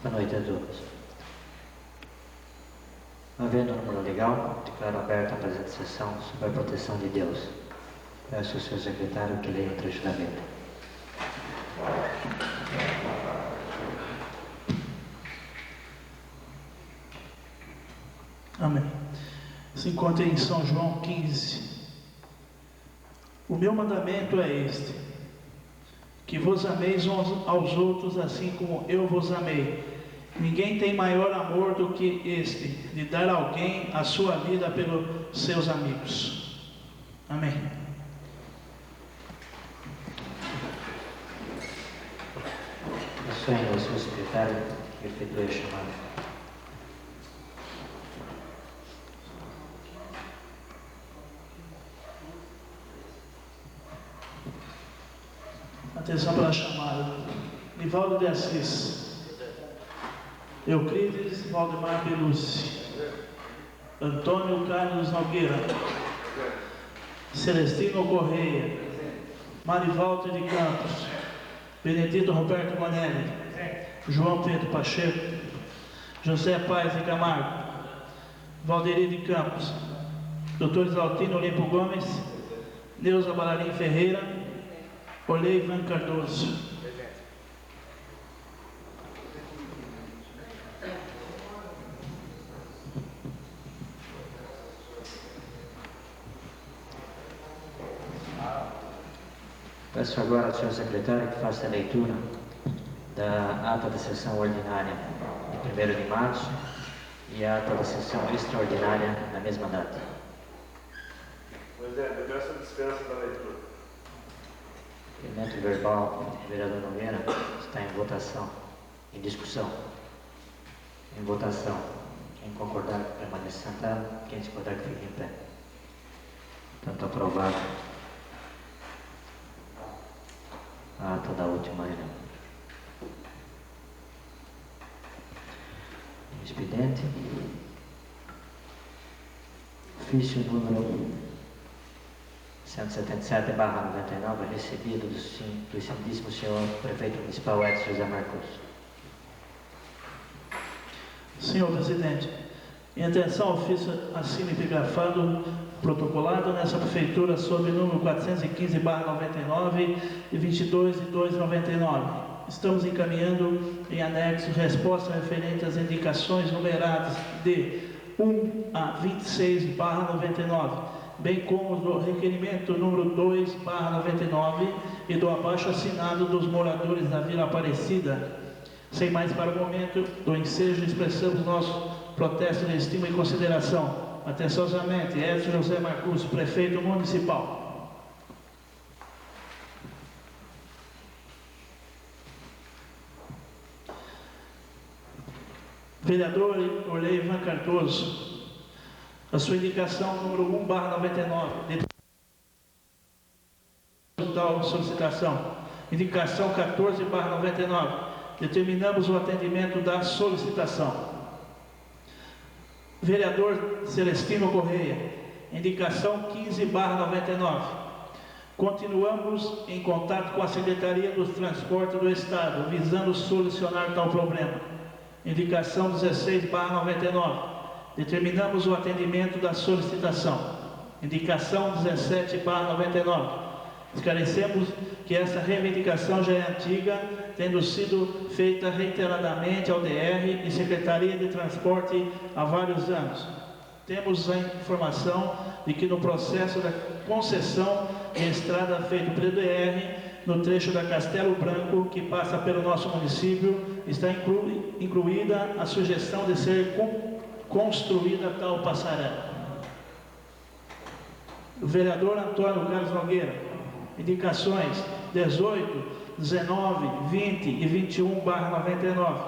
Boa noite a todos. Havendo número legal, declaro aberta a presente sessão sob a proteção de Deus. Peço ao seu secretário que leia o trecho da Bíblia. Amém. Se encontra em São João 15. O meu mandamento é este: que vos ameis uns aos outros assim como eu vos amei. Ninguém tem maior amor do que este, de dar a alguém a sua vida pelos seus amigos. Amém. Peço ainda ao seu secretário que efetue a chamada. Atenção para a chamada. Nivaldo de Assis, Euclides Valdemar Belucci, Antônio Carlos Nogueira, Celestino Correia, Marivaldo de Campos, Benedito Roberto Bonelli, João Pedro Pacheco, José Paes de Camargo, Valderi de Campos, Dr. Isaltino Olimpo Gomes, Neuza Balarim Ferreira, Olhei Ivan Cardoso. Peço agora ao senhor secretário que faça a leitura da ata da sessão ordinária de 1º de março e a ata da sessão extraordinária na mesma data. Pois é, eu peço a dispensa da leitura. O elemento verbal do vereador Nogueira está em votação, em discussão. Em votação. Quem concordar que permaneça sentado, quem discordar que fique em pé. Portanto, aprovado a ata da última reunião. Expediente. Ofício número 177/99, recebido do excelentíssimo senhor prefeito municipal Edson José Marcos. Senhor presidente, em atenção ao ofício assim epigrafado, protocolado nessa prefeitura sob número 415/99 e 22/2/99. Estamos encaminhando em anexo resposta referente às indicações numeradas de 1 a 26/99, bem como do requerimento número 2/99 e do abaixo assinado dos moradores da Vila Aparecida. Sem mais para o momento do ensejo, expressamos nosso protesto de estima e consideração. Atenciosamente, Edson José Marcos, prefeito municipal. Vereador Olhei Ivan Cardoso, a sua indicação número 1/99, de tal solicitação. Indicação 14/99, determinamos o atendimento da solicitação. Vereador Celestino Correia, indicação 15/99. Continuamos em contato com a Secretaria dos Transportes do Estado, visando solucionar tal problema. Indicação 16/99. Determinamos o atendimento da solicitação. Indicação 17/99. Esclarecemos que essa reivindicação já é antiga, tendo sido feita reiteradamente ao DR e Secretaria de Transporte há vários anos. Temos a informação de que no processo da concessão de estrada feito pelo DR, no trecho da Castelo Branco, que passa pelo nosso município, está incluída a sugestão de ser construída tal passarela. O vereador Antônio Carlos Nogueira, indicações 18, 19, 20 e 21/99.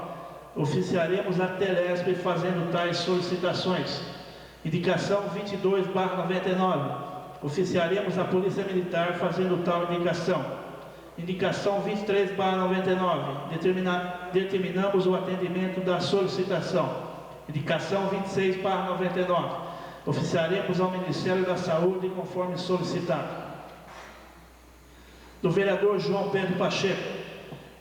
Oficiaremos a Telesp fazendo tais solicitações. Indicação 22/99. Oficiaremos a Polícia Militar fazendo tal indicação. Indicação 23/99. Determinamos o atendimento da solicitação. Indicação 26/99. Oficiaremos ao Ministério da Saúde conforme solicitado. Do vereador João Pedro Pacheco,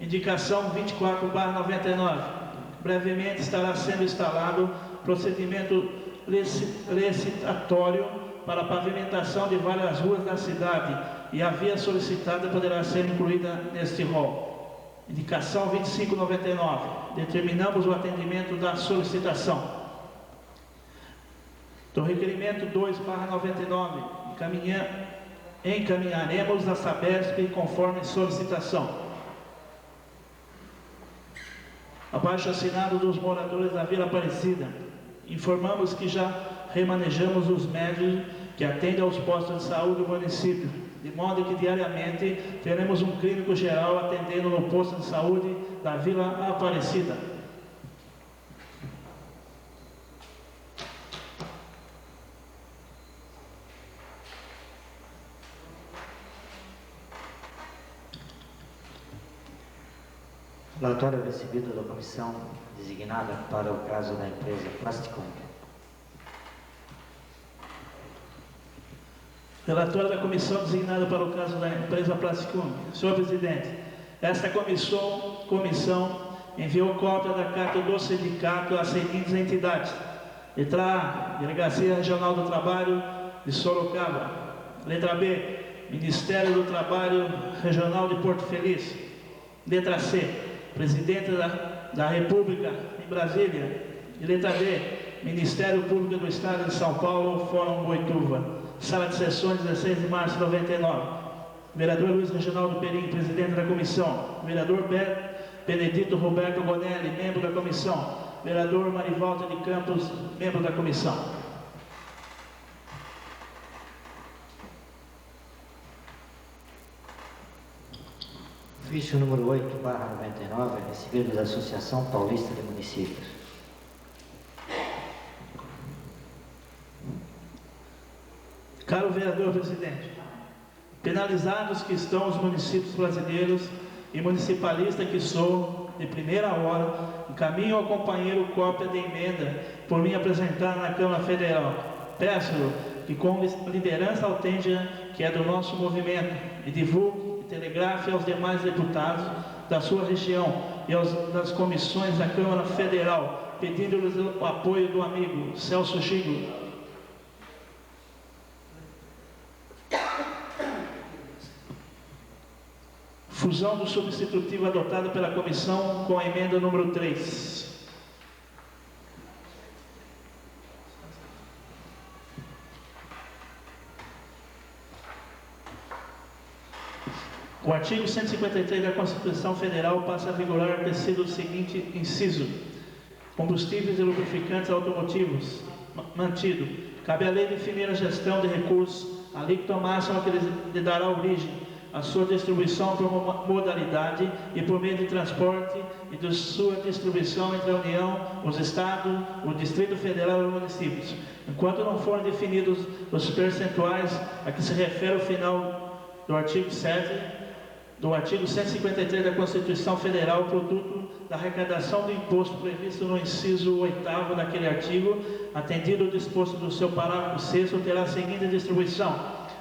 indicação 24/99. brevemente estará sendo instalado procedimento licitatório para a pavimentação de várias ruas da cidade e a via solicitada poderá ser incluída neste rol. Indicação 2599. Determinamos o atendimento da solicitação. Do requerimento 2/99, encaminharemos a Sabesp conforme solicitação. Abaixo assinado dos moradores da Vila Aparecida, informamos que já remanejamos os médicos que atendem aos postos de saúde do município, de modo que diariamente teremos um clínico geral atendendo no posto de saúde da Vila Aparecida. Relatório recebido da comissão designada para o caso da empresa Plasticum. Relatório da comissão designada para o caso da empresa Plasticum. Senhor presidente, esta comissão enviou cópia da carta do sindicato às seguintes entidades: letra A, Delegacia Regional do Trabalho de Sorocaba; letra B, Ministério do Trabalho Regional de Porto Feliz; letra C, Presidente da República em Brasília; e letra D, Ministério Público do Estado de São Paulo, Fórum Boituva. Sala de sessões, 16 de março de 99. Vereador Luiz Reginaldo Perim, presidente da comissão. Vereador Benedito Roberto Gonelli, membro da comissão. Vereador Marivaldo de Campos, membro da comissão. Ofício número 8/99, recebido da Associação Paulista de Municípios. Caro vereador presidente, penalizados que estão os municípios brasileiros e municipalista que sou, de primeira hora, encaminho ao companheiro cópia de emenda por mim apresentada na Câmara Federal. Peço-lhe que com liderança autêntica que é do nosso movimento e divulgue e telegrafe aos demais deputados da sua região e das comissões da Câmara Federal, pedindo-lhes o apoio do amigo Celso Gigo. Fusão do substitutivo adotado pela comissão com a emenda número 3. O artigo 153 da Constituição Federal passa a vigorar tecido o seguinte inciso: combustíveis e lubrificantes automotivos, mantido. Cabe à lei definir a gestão de recursos, a alíquota máxima que lhe dará origem, a sua distribuição por modalidade e por meio de transporte e de sua distribuição entre a União, os Estados, o Distrito Federal e os municípios, enquanto não forem definidos os percentuais a que se refere o final do artigo 7 do artigo 153 da Constituição Federal, produto da arrecadação do imposto previsto no inciso 8º daquele artigo, atendido o disposto do seu parágrafo 6º, terá a seguinte distribuição: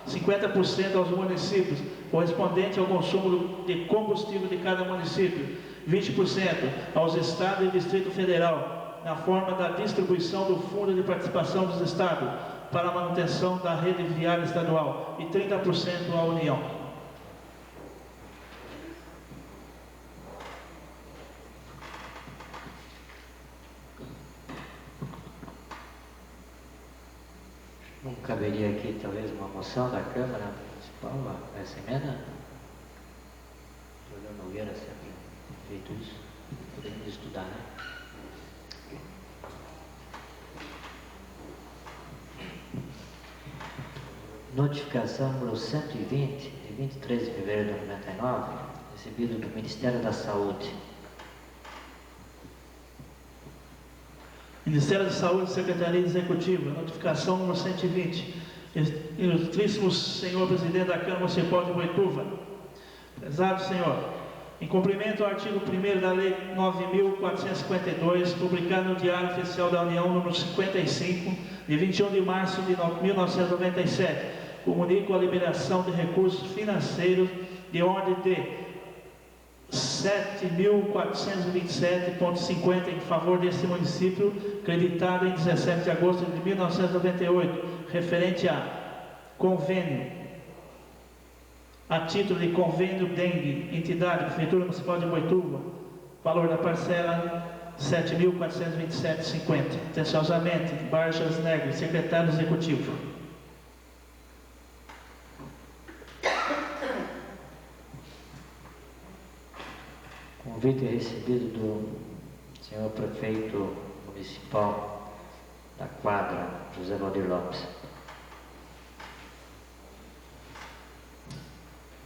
50% aos municípios, correspondente ao consumo de combustível de cada município; 20% aos Estados e Distrito Federal, na forma da distribuição do Fundo de Participação dos Estados para a manutenção da rede viária estadual, e 30% à União. Não caberia aqui, talvez, uma moção da Câmara Municipal, essa emenda? O senhor Nogueira sempre feito isso. Podemos estudar, né? Notificação número 120, de 23 de fevereiro de 99, recebido do Ministério da Saúde. Ministério da Saúde, Secretaria Executiva, notificação número 120. Ilustríssimo Senhor Presidente da Câmara Municipal de Boituva. Prezado Senhor, em cumprimento ao artigo 1º da Lei 9.452, publicado no Diário Oficial da União, número 55, de 21 de março de 1997, comunico a liberação de recursos financeiros de ordem de 7.427,50 em favor desse município, creditado em 17 de agosto de 1998, referente a convênio, a título de convênio dengue, entidade, Prefeitura Municipal de Boituva, valor da parcela 7.427,50. Atenciosamente, Barjas Negri, secretário executivo. Convite recebido do senhor prefeito municipal da Quadra, José Valdir Lopes.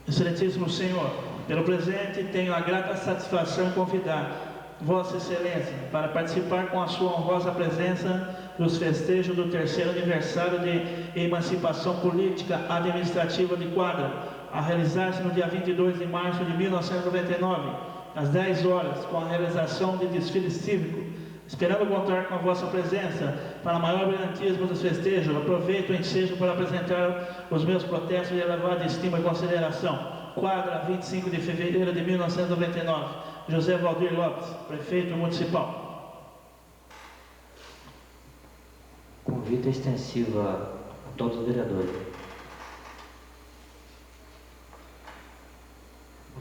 Excelentíssimo senhor, pelo presente tenho a grata satisfação em convidar Vossa Excelência para participar com a sua honrosa presença dos festejos do 3º aniversário de emancipação política administrativa de Quadra, a realizar-se no dia 22 de março de 1999, às 10 horas, com a realização de desfile cívico. Esperando contar com a vossa presença para maior brilhantismo dos festejos, aproveito o ensejo para apresentar os meus protestos de elevada estima e consideração. Quadra, 25 de fevereiro de 1999. José Valdir Lopes, prefeito municipal. Convite extensivo a todos os vereadores.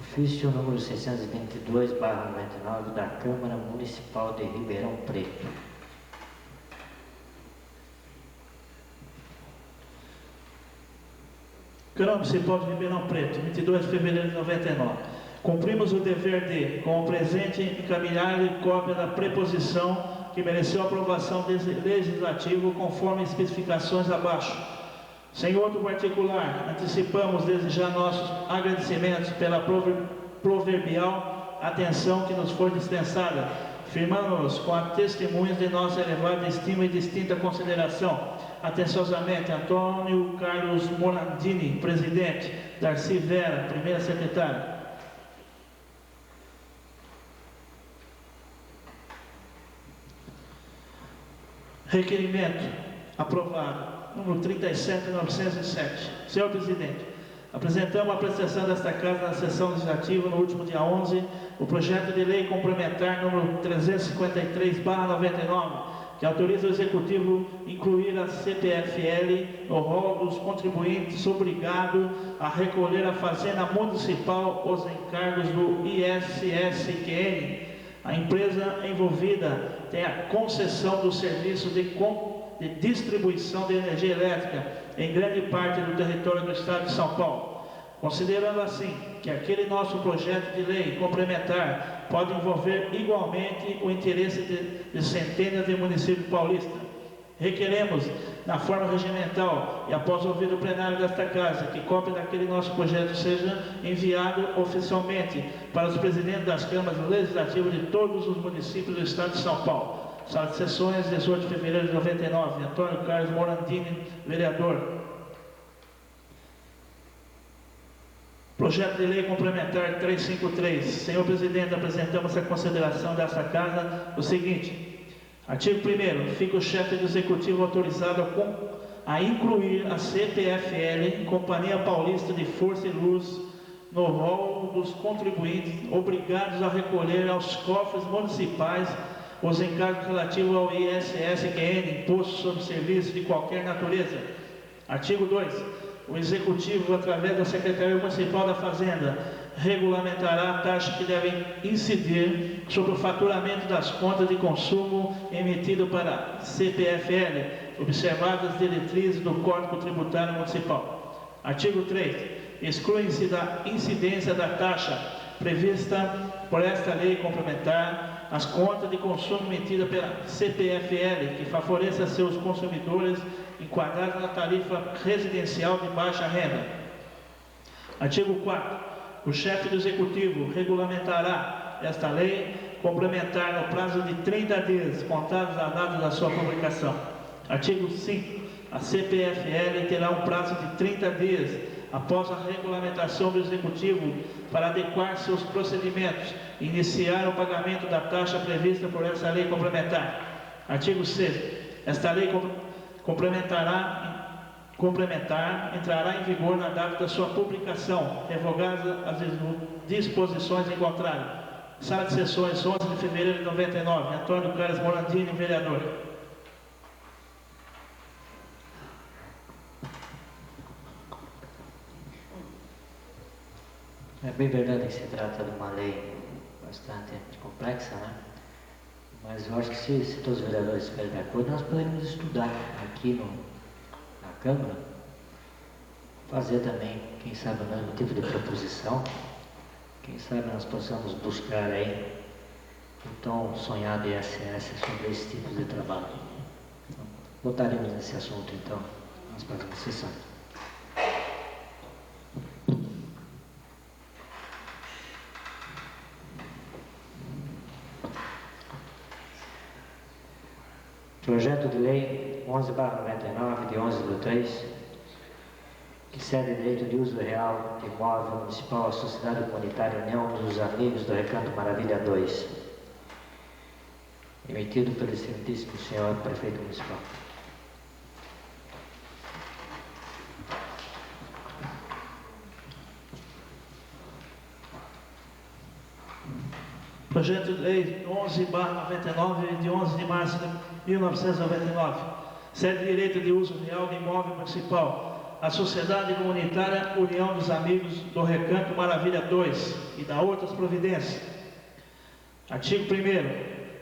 Ofício número 622/99 da Câmara Municipal de Ribeirão Preto. Câmara Municipal de Ribeirão Preto, 22 de fevereiro de 99. Cumprimos o dever de, com o presente, encaminhar-lhe cópia da preposição que mereceu aprovação desse legislativo conforme especificações abaixo. Sem outro particular, antecipamos desde já nossos agradecimentos pela proverbial atenção que nos foi dispensada, firmando-nos com a testemunhas de nossa elevada estima e distinta consideração. Atenciosamente, Antônio Carlos Morandini, presidente, Darcy Vera, primeira secretária. Requerimento aprovado, número 37.907. Senhor presidente, apresentamos a apreciação desta Casa na sessão legislativa no último dia 11, o projeto de lei complementar número 353/99, que autoriza o Executivo incluir a CPFL no rol dos contribuintes obrigados a recolher à Fazenda Municipal os encargos do ISSQN. A empresa envolvida tem a concessão do serviço de distribuição de energia elétrica em grande parte do território do Estado de São Paulo. Considerando assim que aquele nosso projeto de lei complementar pode envolver igualmente o interesse de centenas de municípios paulistas, requeremos, na forma regimental e após ouvir o plenário desta Casa, que cópia daquele nosso projeto seja enviado oficialmente para os presidentes das câmaras legislativas de todos os municípios do Estado de São Paulo. Sala de sessões, 18 de fevereiro de 99. Antônio Carlos Morandini, vereador. Projeto de lei complementar 353. Senhor presidente, apresentamos a consideração desta Casa o seguinte. Artigo 1º. Fica o chefe do Executivo autorizado a incluir a CPFL, Companhia Paulista de Força e Luz, no rol dos contribuintes obrigados a recolher aos cofres municipais os encargos relativos ao ISSQN, Imposto sobre Serviços de qualquer natureza. Artigo 2. O Executivo, através da Secretaria Municipal da Fazenda, regulamentará a taxa que deve incidir sobre o faturamento das contas de consumo emitido para CPFL, observadas as diretrizes do Código Tributário Municipal. Artigo 3. Exclui-se da incidência da taxa prevista por esta lei complementar as contas de consumo emitidas pela CPFL, que favoreça seus consumidores enquadrados na tarifa residencial de baixa renda. Artigo 4. O chefe do Executivo regulamentará esta lei complementar no prazo de 30 dias, contados a data da sua publicação. Artigo 5. A CPFL terá um prazo de 30 dias após a regulamentação do Executivo para adequar seus procedimentos e iniciar o pagamento da taxa prevista por essa lei complementar. Artigo 6. Esta lei complementará complementar entrará em vigor na data da sua publicação, revogadas as disposições em contrário. Sala de sessões, 11 de fevereiro de 99, Antônio Carlos Morandini, vereador. É bem verdade que se trata de uma lei bastante complexa, né? Mas eu acho que se todos os vereadores estiverem de acordo, nós podemos estudar aqui na Câmara, fazer também, quem sabe, o mesmo tipo de proposição. Quem sabe nós possamos buscar aí o tão sonhado ISS sobre esse tipo de trabalho. Então, votaremos nesse assunto, então, nas próximas sessões. Projeto de Lei 11/99, de 11/3, que cede direito de uso real de imóvel municipal à Sociedade Comunitária União dos Amigos do Recanto Maravilha 2, emitido pelo excelentíssimo senhor Prefeito Municipal. Projeto de Lei 11/99, de 11 de março de 1999, cede direito de uso real de imóvel municipal à Sociedade Comunitária União dos Amigos do Recanto Maravilha 2 e dá outras providências. Artigo 1º.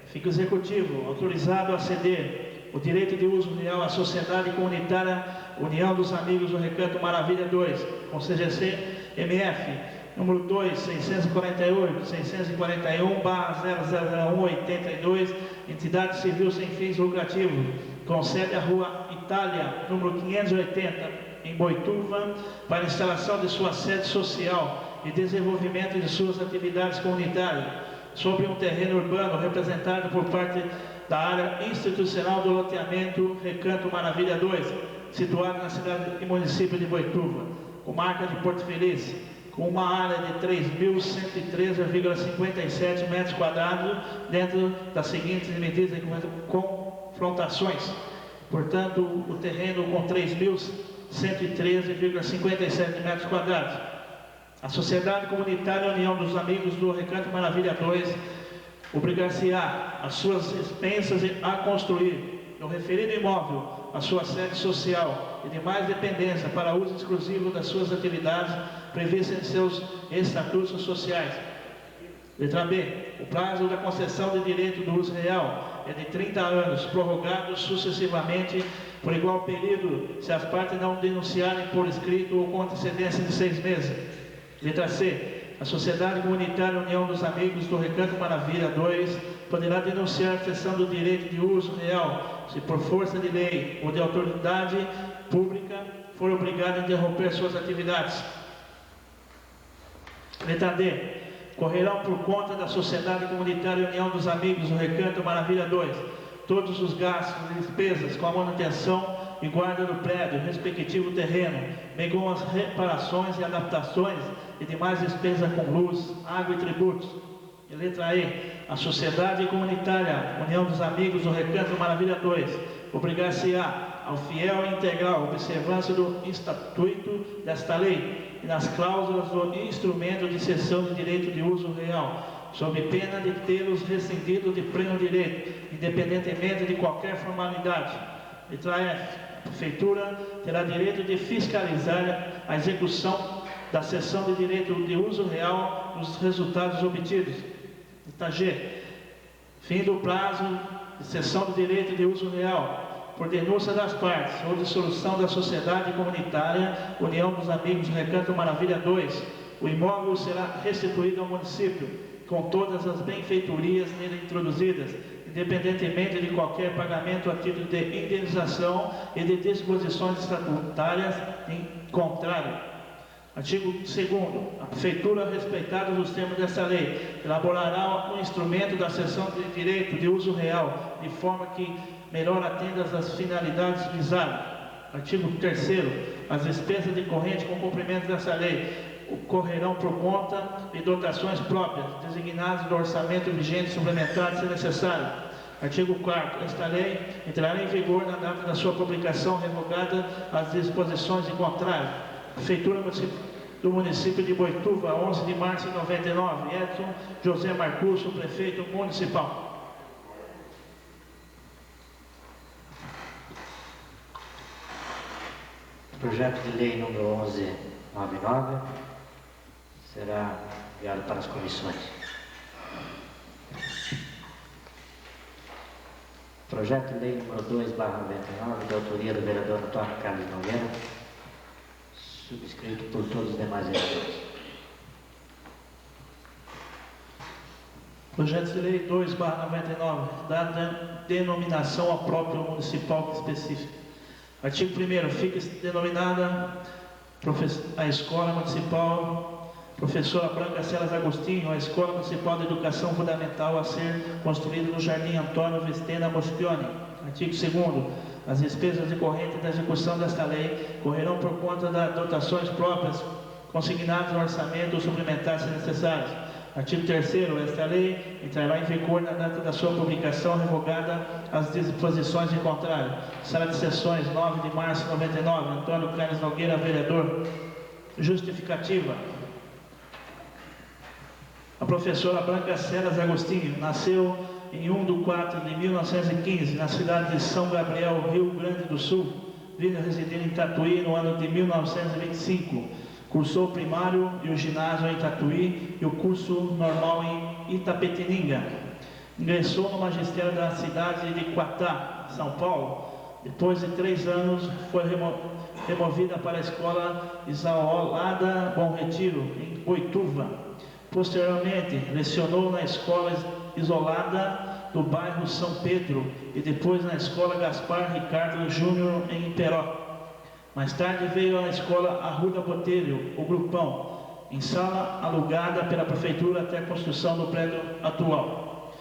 Fica o Executivo autorizado a ceder o direito de uso real à Sociedade Comunitária União dos Amigos do Recanto Maravilha 2, com CGC MF número 2, 648, 641/000182, entidade civil sem fins lucrativos, com sede à Rua Itália, número 580, em Boituva, para instalação de sua sede social e desenvolvimento de suas atividades comunitárias, sobre um terreno urbano representado por parte da área institucional do loteamento Recanto Maravilha 2, situado na cidade e município de Boituva, comarca de Porto Feliz, com uma área de 3.113,57 metros quadrados, dentro das seguintes medidas de confrontações. Portanto, o terreno com 3.113,57 metros quadrados. A Sociedade Comunitária União dos Amigos do Recanto Maravilha 2 obrigar-se-á as suas expensas a construir no referido imóvel a sua sede social e demais dependência para uso exclusivo das suas atividades previstas em seus estatutos sociais. Letra B. O prazo da concessão de direito do uso real é de 30 anos, prorrogado sucessivamente por igual período, se as partes não denunciarem por escrito ou com antecedência de 6 meses. Letra C. A Sociedade Comunitária União dos Amigos do Recanto Maravilha 2 poderá denunciar a cessão do direito de uso real, se por força de lei ou de autoridade pública for obrigada a interromper suas atividades. Letra D. Correrão por conta da Sociedade Comunitária União dos Amigos do Recanto Maravilha 2 todos os gastos e despesas com a manutenção e guarda do prédio, respectivo terreno, bem como as reparações e adaptações e demais despesas com luz, água e tributos. E letra E. A Sociedade Comunitária União dos Amigos do Recanto Maravilha 2 obrigar-se-á ao fiel e integral observância do estatuto desta lei e nas cláusulas do instrumento de cessão de direito de uso real, sob pena de tê-los rescindido de pleno direito, independentemente de qualquer formalidade. Letra F. A Prefeitura terá direito de fiscalizar a execução da cessão de direito de uso real dos resultados obtidos. Letra G. Fim do prazo de cessão de direito de uso real por denúncia das partes ou dissolução da Sociedade Comunitária União dos Amigos do Recanto Maravilha 2, o imóvel será restituído ao município, com todas as benfeitorias nele introduzidas, independentemente de qualquer pagamento a título de indenização e de disposições estatutárias em contrário. Artigo 2º. A Prefeitura, respeitados os termos desta lei, elaborará um instrumento da cessão de direito de uso real, de forma que melhor atenda às finalidades visadas. Artigo 3º. As despesas decorrentes com o cumprimento desta lei ocorrerão por conta de dotações próprias, designadas do orçamento vigente suplementar, se necessário. Artigo 4º. Esta lei entrará em vigor na data da sua publicação, revogada as disposições em contrário. Prefeitura do município de Boituva, 11 de março de 99. Edson José Marcusso, prefeito municipal. Projeto de lei número 1199 será enviado para as comissões. Projeto de lei número 2/99, de autoria do vereador Antônio Carlos Nogueira, subscrito por todos os demais vereadores. Projeto de lei 2/99, dada denominação ao próprio municipal específico. Artigo 1º. Fica denominada a Escola Municipal Professora Branca Celas Agostinho, a Escola Municipal de Educação Fundamental a ser construída no Jardim Antônio Vestena Moschioni. Artigo 2º. As despesas decorrentes da execução desta lei correrão por conta das dotações próprias consignadas no orçamento ou suplementares se necessários. Artigo 3º. Esta lei entrará em vigor na data da sua publicação, revogada as disposições em contrário. Sala de Sessões, 9 de março de 99. Antônio Carlos Nogueira, vereador. Justificativa. A professora Branca Celas Agostinho nasceu em 1/4/1915, na cidade de São Gabriel, Rio Grande do Sul, vindo residir em Tatuí no ano de 1925. Cursou o primário e o ginásio em Tatuí e o curso normal em Itapetininga. Ingressou no magistério da cidade de Quatá, São Paulo. Depois de 3 anos, foi removida para a Escola Isolada Bom Retiro, em Boituva. Posteriormente, lecionou na Escola Isolada do bairro São Pedro e depois na Escola Gaspar Ricardo Júnior, em Imperó. Mais tarde veio à Escola Arruda Botelho, o Grupão, em sala alugada pela Prefeitura até a construção do prédio atual.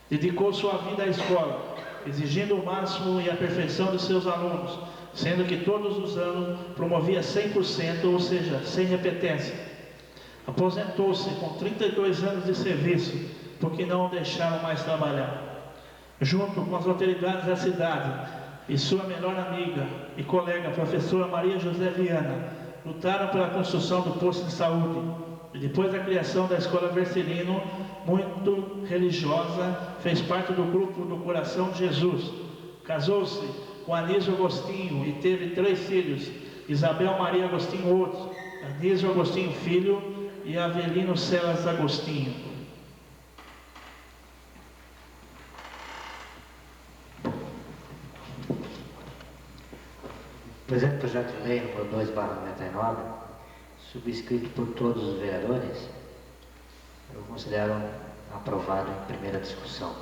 Dedicou sua vida à escola, exigindo o máximo e a perfeição de seus alunos, sendo que todos os anos promovia 100%, ou seja, sem repetência. Aposentou-se com 32 anos de serviço, porque não o deixaram mais trabalhar. Junto com as autoridades da cidade e sua melhor amiga e colega, a professora Maria José Viana, lutaram pela construção do posto de saúde. E depois da criação da Escola Vercelino, muito religiosa, fez parte do grupo do Coração de Jesus. Casou-se com Anísio Agostinho e teve 3 filhos: Isabel Maria Agostinho Outro, Anísio Agostinho Filho e Avelino Celas Agostinho. O presente projeto de lei número 2/99, subscrito por todos os vereadores, eu considero aprovado em primeira discussão.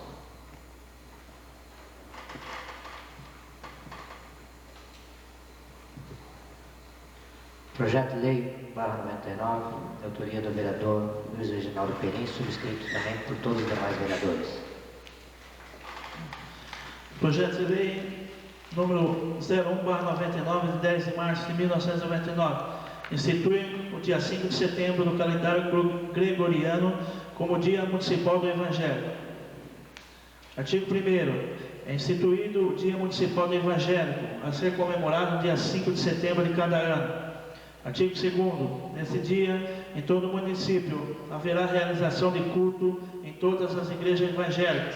Projeto de lei /99, de autoria do vereador Luiz Reginaldo Perim, subscrito também por todos os demais vereadores. Projeto de lei número 01/99, de 10 de março de 1999, institui o dia 5 de setembro do calendário gregoriano como Dia Municipal do Evangelho. Artigo 1º. É instituído o Dia Municipal do Evangélico, a ser comemorado no dia 5 de setembro de cada ano. Artigo 2º. Nesse dia, em todo o município, haverá realização de culto em todas as igrejas evangélicas,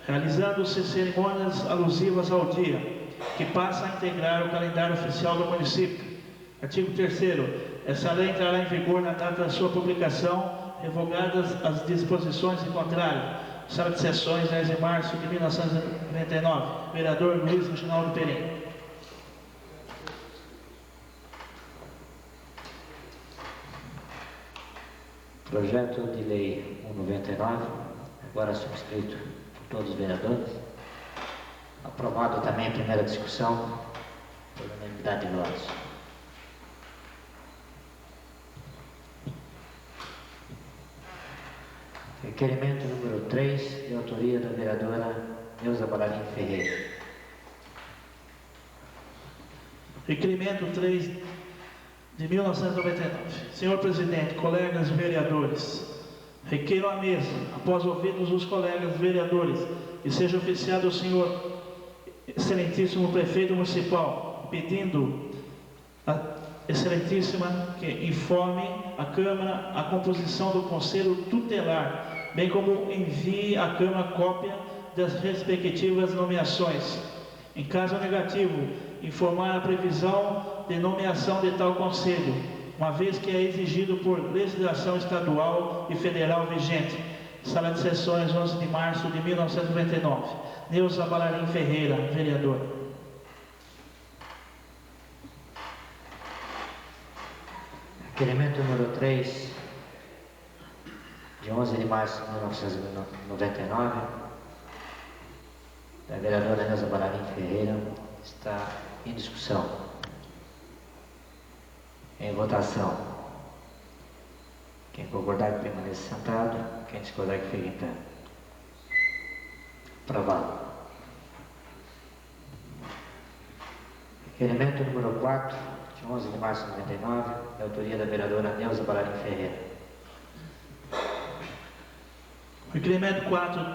realizando-se cerimônias alusivas ao dia, que passa a integrar o calendário oficial do município. Artigo 3º. Essa lei entrará em vigor na data da sua publicação, revogadas as disposições em contrário. Sala de Sessões, 10 de março de 1999. Vereador Luiz Reginaldo Perim. Projeto de lei 199, agora subscrito por todos os vereadores, aprovado também em primeira discussão, por unanimidade de votos. Requerimento número 3, de autoria da vereadora Neuza Balarim Ferreira. Requerimento 3 de 1999. Senhor presidente, colegas vereadores, Requeiro à mesa, após ouvidos os colegas vereadores, que seja oficiado o senhor excelentíssimo prefeito municipal, pedindo a excelentíssima que informe a Câmara a composição do Conselho Tutelar, bem como envie à Câmara cópia das respectivas nomeações. Em caso negativo, informar a previsão de nomeação de tal Conselho, uma vez que é exigido por legislação estadual e federal vigente. Sala de Sessões, 11 de março de 1999. Neuza Balarim Ferreira, vereador. Requerimento número 3, de 11 de março de 1999, da vereadora Neuza Balarim Ferreira, está em discussão. Em votação. Quem concordar que permaneça sentado, quem discordar que fique em pé. Aprovado. Requerimento número 4, de 11 de março de 99, da autoria da vereadora Neuza Balarim Ferreira. Requerimento 4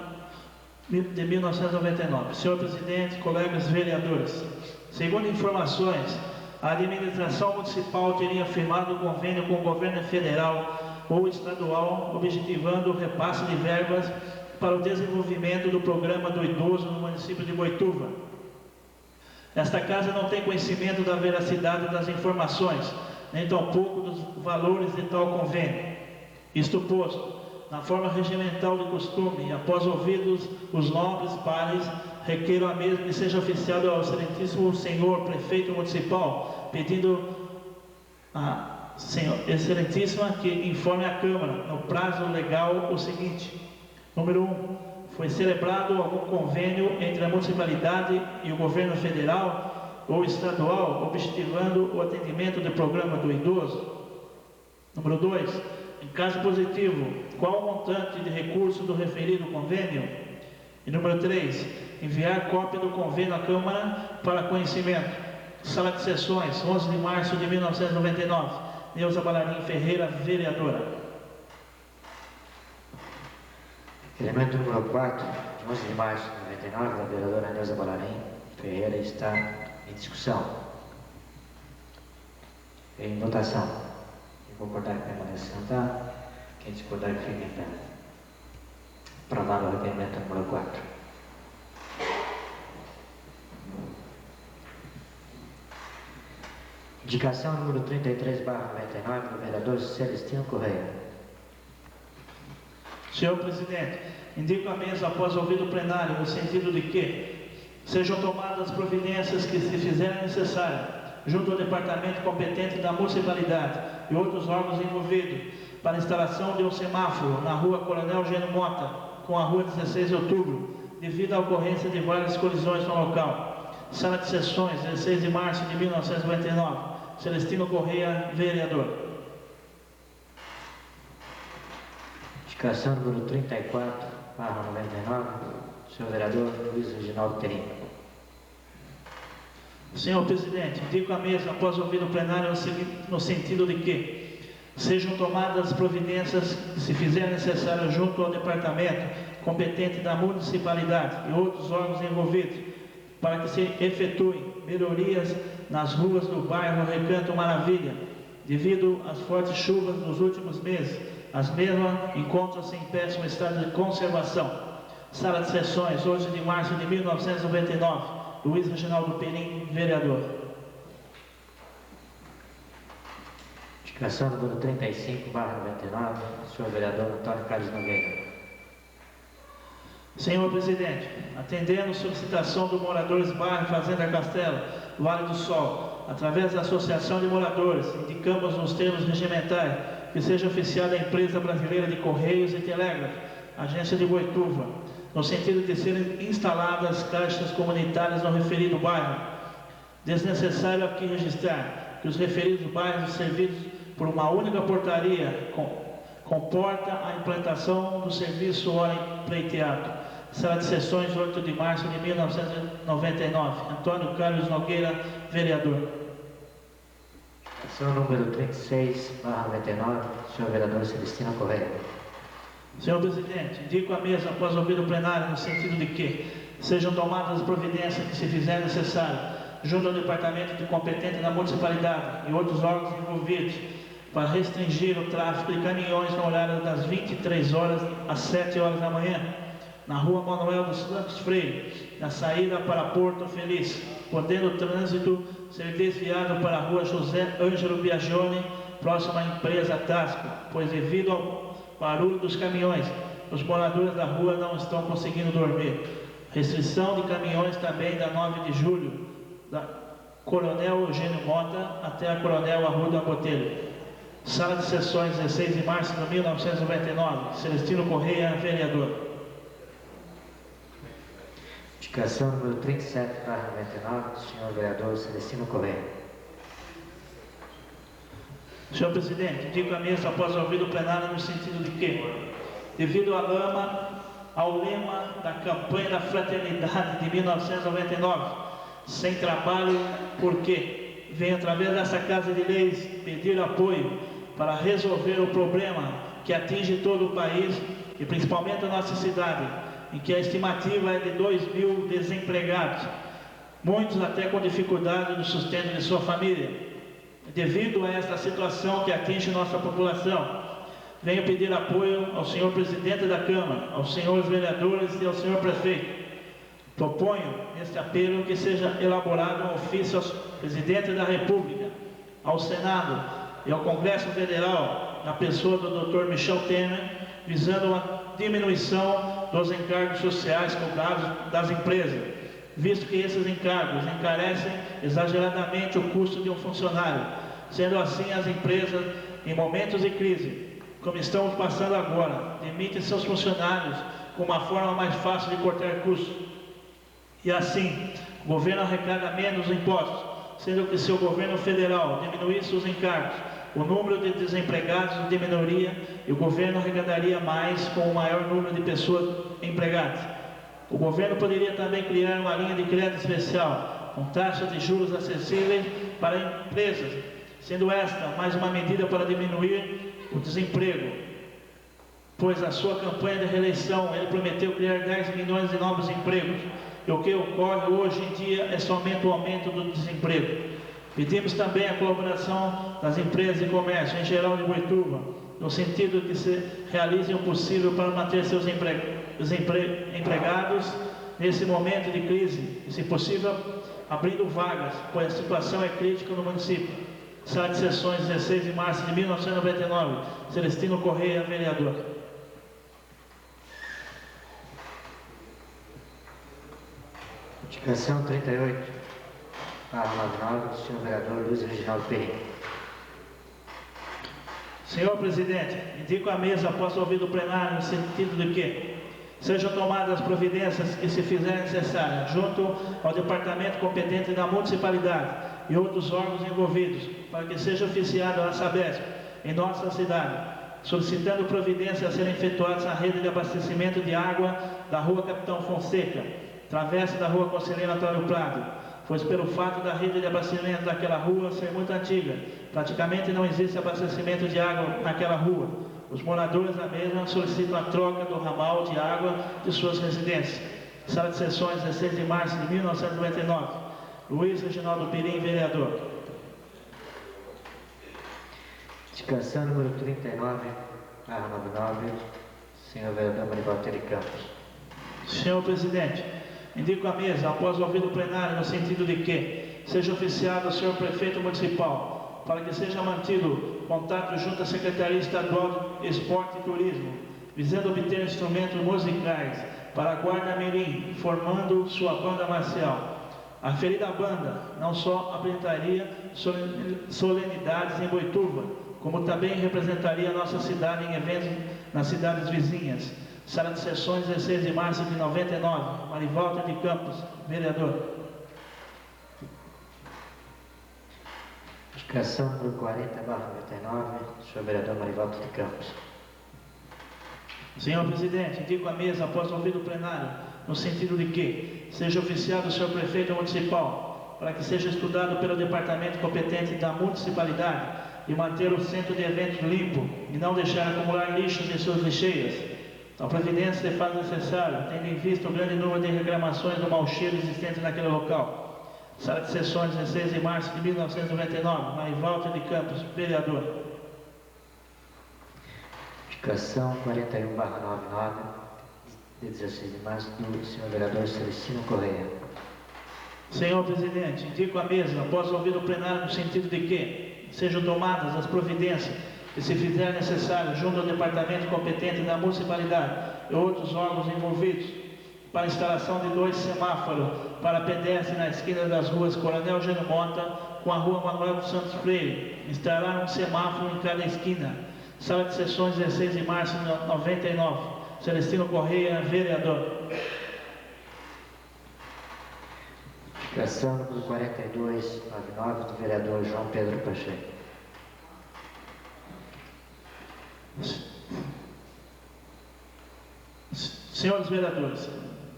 de 1999. Senhor presidente, colegas vereadores, segundo informações, a administração municipal teria firmado um convênio com o governo federal ou estadual, objetivando o repasse de verbas para o desenvolvimento do programa do idoso no município de Boituva. Esta casa não tem conhecimento da veracidade das informações, nem tampouco dos valores de tal convênio. Isto posto, na forma regimental de costume, e após ouvidos os nobres pares, requeiro a mesma que seja oficiado ao excelentíssimo senhor prefeito municipal, pedindo a excelentíssima que informe à Câmara, no prazo legal, o seguinte. Número 1. Foi celebrado algum convênio entre a municipalidade e o governo federal ou estadual, objetivando o atendimento do programa do idoso? Número 2. Em caso positivo, qual o montante de recurso do referido convênio? E número 3. Enviar cópia do convênio à Câmara para conhecimento. Sala de Sessões, 11 de março de 1999. Neuza Balarim Ferreira, vereadora. Requerimento número 4, de 11 de março de 99, da vereadora Neuza Balarim Ferreira, está em discussão. Em votação. Quem concordar que permaneça sentado, quem discordar que fique em pé. Aprovado o requerimento número 4. Indicação número 33/99, do vereador Celestino Correia. Senhor presidente, indico a mesa após ouvido o plenário, no sentido de que sejam tomadas as providências que se fizerem necessárias, junto ao departamento competente da municipalidade e outros órgãos envolvidos, para a instalação de um semáforo na rua Coronel Gênio Mota, com a rua 16 de outubro, devido à ocorrência de várias colisões no local. Sala de Sessões, 16 de março de 1999. Celestino Correia, vereador. Indicação número 34/99, senhor vereador Luiz Reginaldo Perim. Senhor presidente, indico a mesa após ouvir o plenário no sentido de que sejam tomadas as providências que se fizerem necessárias junto ao departamento competente da municipalidade e outros órgãos envolvidos, para que se efetuem melhorias nas ruas do bairro Recanto Maravilha, devido às fortes chuvas dos últimos meses. As mesmas encontram-se em péssimo estado de conservação. Sala de Sessões, 11 de março de 1999. Luiz Reginaldo Perim, vereador. Indicação número 35/99, senhor vereador Antônio Carlos Nogueira. Senhor presidente, atendendo a solicitação do moradores bairro Fazenda Castelo, Vale do Sol, através da Associação de Moradores, indicamos nos termos regimentais que seja oficiada a Empresa Brasileira de Correios e Telégrafo, agência de Boituva, no sentido de serem instaladas caixas comunitárias no referido bairro. Desnecessário aqui registrar que os referidos bairros servidos por uma única portaria comporta a implantação do serviço hora pleiteado. Sala de Sessões, 8 de março de 1999. Antônio Carlos Nogueira, vereador. Indicação número 36/99, senhor vereador Celestino Correia. Senhor presidente, indico à mesa, após ouvir o plenário, no sentido de que sejam tomadas as providências que se fizer necessário, junto ao departamento competente da municipalidade e outros órgãos envolvidos, para restringir o tráfego de caminhões no horário das 23 horas às 7 horas da manhã, na rua Manuel dos Santos Freire, na saída para Porto Feliz, podendo o trânsito ser desviado para a rua José Ângelo Biagione, próxima à empresa Tasco, pois devido ao barulho dos caminhões, os moradores da rua não estão conseguindo dormir. Restrição de caminhões também da 9 de julho, da Coronel Eugênio Mota até a Coronel Arruda Botelho. Sala de sessões, 16 de março de 1999, Celestino Correia, vereador. Indicação número 37/99, senhor vereador Celestino Correia. Senhor presidente, indico à mesa, após ouvir o plenário, no sentido de que, devido ao lema da campanha da fraternidade de 1999, sem trabalho, porque venho através dessa Casa de Leis pedir apoio para resolver o problema que atinge todo o país e principalmente a nossa cidade, em que a estimativa é de 2.000 desempregados, muitos até com dificuldade no sustento de sua família. Devido a esta situação que atinge nossa população, venho pedir apoio ao senhor presidente da Câmara, aos senhores vereadores e ao senhor prefeito. Proponho neste apelo que seja elaborado um ofício ao presidente da República, ao Senado e ao Congresso Federal, na pessoa do Dr. Michel Temer, visando uma diminuição dos encargos sociais cobrados das empresas, visto que esses encargos encarecem exageradamente o custo de um funcionário. Sendo assim, as empresas, em momentos de crise, como estamos passando agora, demitem seus funcionários com uma forma mais fácil de cortar custos. E assim, o governo arrecada menos impostos, sendo que se o governo federal diminuísse os encargos, o número de desempregados diminuiria e o governo arrecadaria mais com o maior número de pessoas empregadas. O governo poderia também criar uma linha de crédito especial, com taxas de juros acessíveis para empresas, sendo esta mais uma medida para diminuir o desemprego, pois na sua campanha de reeleição ele prometeu criar 10 milhões de novos empregos, e o que ocorre hoje em dia é somente o aumento do desemprego. Pedimos também a colaboração das empresas de comércio em geral de Boituva, no sentido de que se realizem o possível para manter seus empregados nesse momento de crise, e se possível abrindo vagas, pois a situação é crítica no município. Sala de sessões, 16 de março de 1999, Celestino Correia, vereador. Indicação 38/99, senhor vereador Luiz Reginaldo Perim. Senhor presidente, indico à mesa, após ouvir o plenário, no sentido de que sejam tomadas as providências que se fizerem necessárias, junto ao departamento competente da municipalidade e outros órgãos envolvidos, para que seja oficiado a Sabesp em nossa cidade, solicitando providências a serem efetuadas na rede de abastecimento de água da rua Capitão Fonseca, travessa da rua Conselheiro Antônio Prado, pois pelo fato da rede de abastecimento daquela rua ser muito antiga, praticamente não existe abastecimento de água naquela rua. Os moradores da mesma solicitam a troca do ramal de água de suas residências. Sala de sessões, 16 de março de 1999. Luiz Reginaldo Perim, vereador. Indicação número 39/99, senhor vereador Marivaldo de Campos. Senhor presidente, indico à mesa, após ouvir o plenário, no sentido de que seja oficiado ao senhor prefeito municipal, para que seja mantido contato junto à Secretaria Estadual de Esporte e Turismo, visando obter instrumentos musicais para a Guarda Mirim, formando sua banda marcial. A referida banda não só apresentaria solenidades em Boituva, como também representaria a nossa cidade em eventos nas cidades vizinhas. Sala de sessões, 16 de março de 99, Marivaldo de Campos, vereador. Indicação número 40/99, senhor vereador Marivaldo de Campos. Senhor presidente, indico à mesa, após ouvir o plenário, no sentido de que seja oficiado o senhor prefeito municipal, para que seja estudado pelo departamento competente da municipalidade e manter o centro de eventos limpo e não deixar acumular lixos em suas lixeiras. A providência se faz necessária, tendo em vista o grande número de reclamações do mau cheiro existente naquele local. Sala de sessões, 16 de março de 1999, Marivaldo de Campos, vereador. Indicação 41/99, de 16 de março, do senhor vereador Celestino Correia. Senhor presidente, indico à mesa, após ouvir o plenário, no sentido de que sejam tomadas as providências que se fizer necessário junto ao departamento competente da municipalidade e outros órgãos envolvidos para a instalação de 2 semáforos para pedestres na esquina das ruas Coronel Geno Mota com a rua Manuel dos Santos Freire. Instalar um semáforo em cada esquina. Sala de sessões, 16 de março de 99. Celestino Correia, vereador. Indicação número 42/99, do vereador João Pedro Pacheco. Senhores vereadores,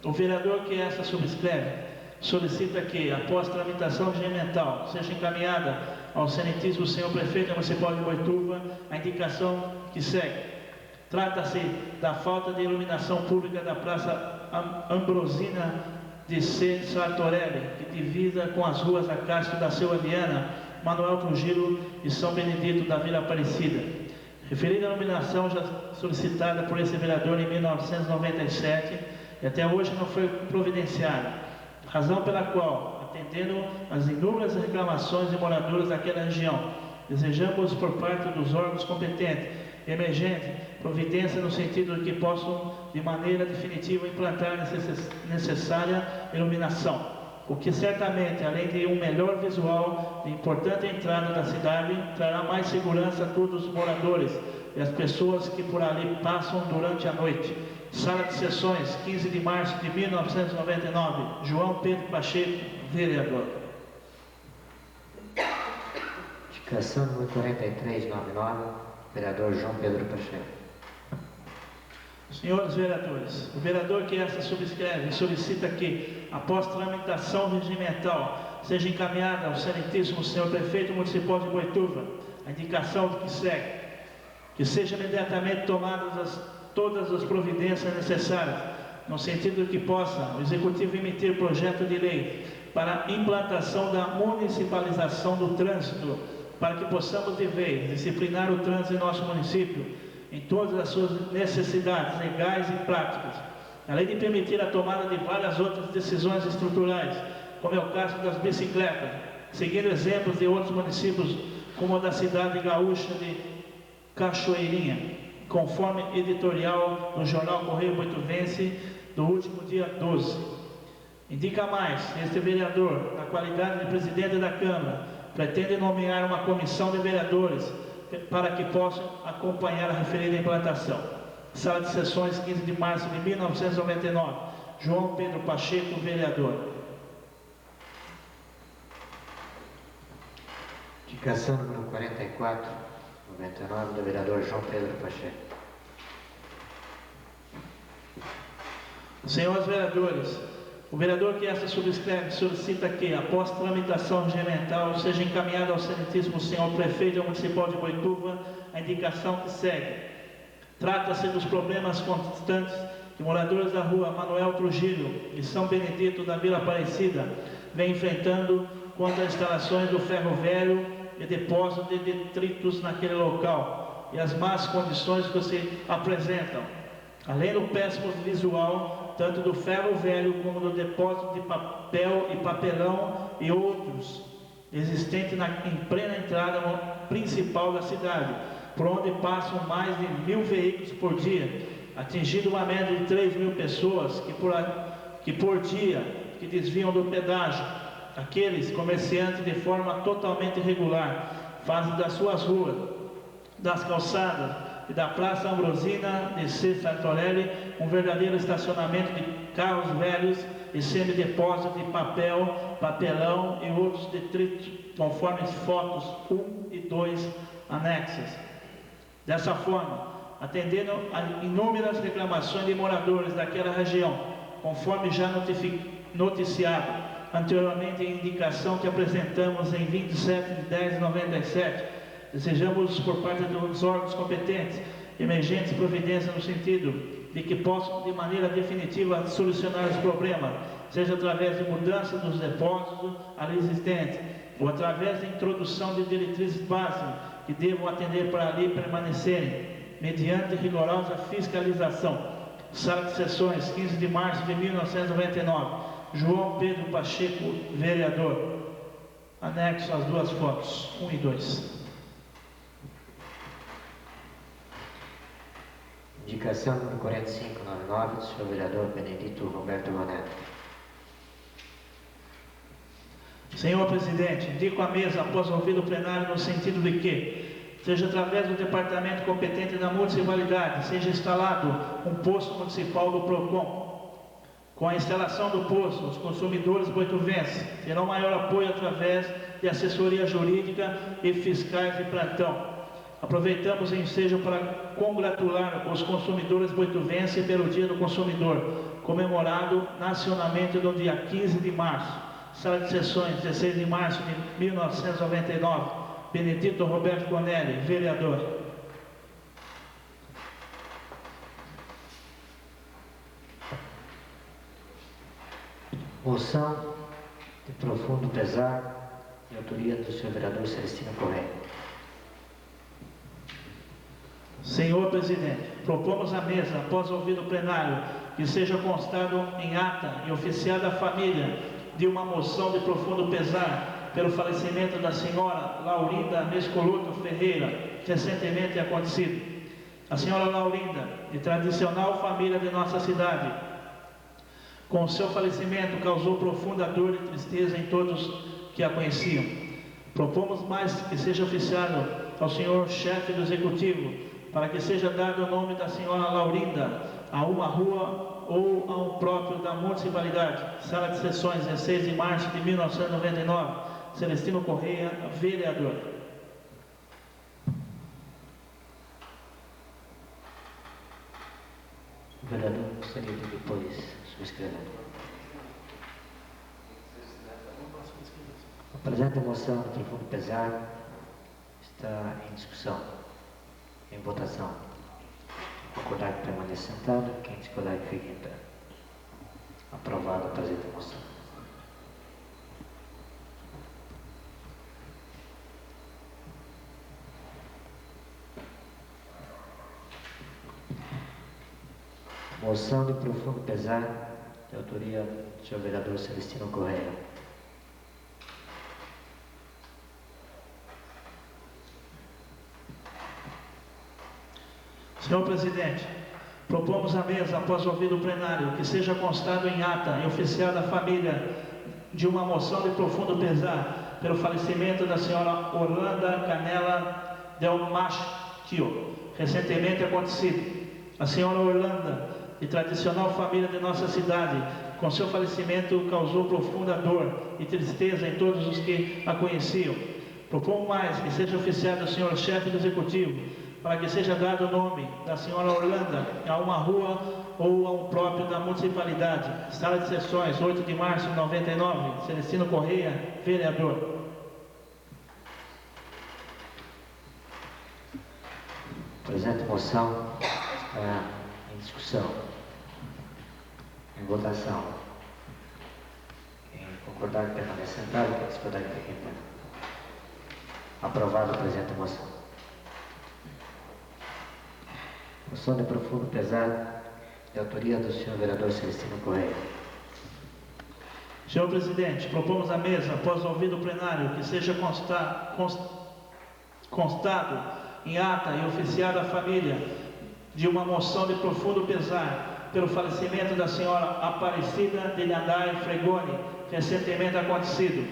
o vereador que essa subscreve solicita que, após tramitação regimental, seja encaminhada ao excelentíssimo senhor prefeito municipal de Boituva a indicação que segue. Trata-se da falta de iluminação pública da Praça Ambrosina de C. Sartorelli, que divisa com as ruas da Castro da Silva Viana, Manuel Trujillo e São Benedito da Vila Aparecida. Referida a iluminação já solicitada por esse vereador em 1997 e até hoje não foi providenciada, razão pela qual, atendendo às inúmeras reclamações de moradores daquela região, desejamos por parte dos órgãos competentes, emergente, providência no sentido de que possam de maneira definitiva implantar a necessária iluminação, o que certamente, além de um melhor visual de importante entrada da cidade, trará mais segurança a todos os moradores e as pessoas que por ali passam durante a noite. Sala de sessões, 15 de março de 1999, João Pedro Pacheco, vereador. Indicação número 43/99, vereador João Pedro Pacheco. Senhores vereadores, o vereador que essa subscreve solicita que, após tramitação regimental, seja encaminhada ao excelentíssimo senhor prefeito municipal de Boituva a indicação de que segue, que sejam imediatamente tomadas todas as providências necessárias, no sentido de que possa o executivo emitir projeto de lei para a implantação da municipalização do trânsito, para que possamos de vez disciplinar o trânsito em nosso município em todas as suas necessidades legais e práticas, além de permitir a tomada de várias outras decisões estruturais, como é o caso das bicicletas, seguindo exemplos de outros municípios, como a da cidade gaúcha de Cachoeirinha, conforme editorial no jornal Correio Boituvense do último dia 12. Indica mais, este vereador, na qualidade de presidente da Câmara, pretende nomear uma comissão de vereadores para que possam acompanhar a referida implantação. Sala de sessões, 15 de março de 1999, João Pedro Pacheco, vereador. Indicação número 44/99, do vereador João Pedro Pacheco. Senhores vereadores, o vereador que essa subscreve solicita que, após tramitação regimental, seja encaminhada ao excelentíssimo senhor prefeito municipal de Boituva a indicação que segue. Trata-se dos problemas constantes que moradores da rua Manuel Trujillo e São Benedito da Vila Aparecida vêm enfrentando quanto às instalações do ferro velho e depósito de detritos naquele local e as más condições que se apresentam, além do péssimo visual tanto do ferro velho como do depósito de papel e papelão e outros existentes em plena entrada principal da cidade, por onde passam mais de 1.000 veículos por dia, atingindo uma média de 3.000 pessoas que por dia que desviam do pedágio. Aqueles comerciantes de forma totalmente irregular fazem das suas ruas, das calçadas e da Praça Ambrosina de C. Sartorelli um verdadeiro estacionamento de carros velhos e semidepósito de papel, papelão e outros detritos, conforme as fotos 1 e 2 anexas. Dessa forma, atendendo a inúmeras reclamações de moradores daquela região, conforme já noticiado anteriormente em indicação que apresentamos em 27/10/97, desejamos por parte dos órgãos competentes emergentes providências no sentido de que possam de maneira definitiva solucionar os problemas, seja através de mudança dos depósitos ali existentes, ou através da introdução de diretrizes básicas que devam atender para ali permanecerem, mediante rigorosa fiscalização. Sala de Sessões, 15 de março de 1999. João Pedro Pacheco, vereador. Anexo as duas fotos, 1 e 2. Indicação número 4599 do senhor vereador Benedito Roberto Boneto. Senhor presidente, indico a mesa após ouvido o plenário no sentido de que, seja através do departamento competente da municipalidade, seja instalado um posto municipal do PROCON. Com a instalação do posto, os consumidores boituvenses terão maior apoio através de assessoria jurídica e fiscais de plantão. Aproveitamos o ensejo para congratular os consumidores boituvenses pelo Dia do Consumidor, comemorado nacionalmente no dia 15 de março. Sala de Sessões, 16 de março de 1999. Benedito Roberto Conelli, vereador. Moção de profundo pesar, de autoria do senhor vereador Celestino Correia. Senhor presidente, propomos à mesa, após ouvido o plenário, que seja constado em ata e oficiada a família de uma moção de profundo pesar pelo falecimento da senhora Laurinda Mescoluto Ferreira, recentemente acontecido. A senhora Laurinda, de tradicional família de nossa cidade, com seu falecimento causou profunda dor e tristeza em todos que a conheciam. Propomos mais que seja oficiado ao senhor chefe do executivo, para que seja dado o nome da senhora Laurinda a uma rua ou a um próprio da municipalidade. Sala de Sessões, 16 de março de 1999. Celestino Correia, vereador. O vereador gostaria de depois subscrever. A presente moção de profundo pesar está em discussão, em votação. Quem concordar que permaneça sentado, quem discordar que fique em pé. Aprovada a presente moção. Moção de profundo pesar, de autoria do senhor vereador Celestino Correia. Senhor presidente, propomos à mesa, após ouvido o plenário, que seja constado em ata e oficiada a família de uma moção de profundo pesar pelo falecimento da senhora Orlando Canela Del Mastio, recentemente acontecido. A senhora Orlando, de tradicional família de nossa cidade, com seu falecimento causou profunda dor e tristeza em todos os que a conheciam. Proponho mais que seja oficiado o senhor chefe do executivo, para que seja dado o nome da senhora Orlando a uma rua ou a um próprio da municipalidade. Sala de Sessões, 8 de março de 99. Celestino Correia, vereador. Presente moção está em discussão, em votação. Quem concordar que permaneça sentado, quem discordar que fique em pé. Aprovada a presente moção. Moção de profundo pesar, de autoria do senhor vereador Celestino Correia. Senhor presidente, propomos à mesa, após ouvido o plenário, que seja constado em ata e oficiada a família de uma moção de profundo pesar pelo falecimento da senhora Aparecida de Lhandai Fregoni, recentemente acontecido.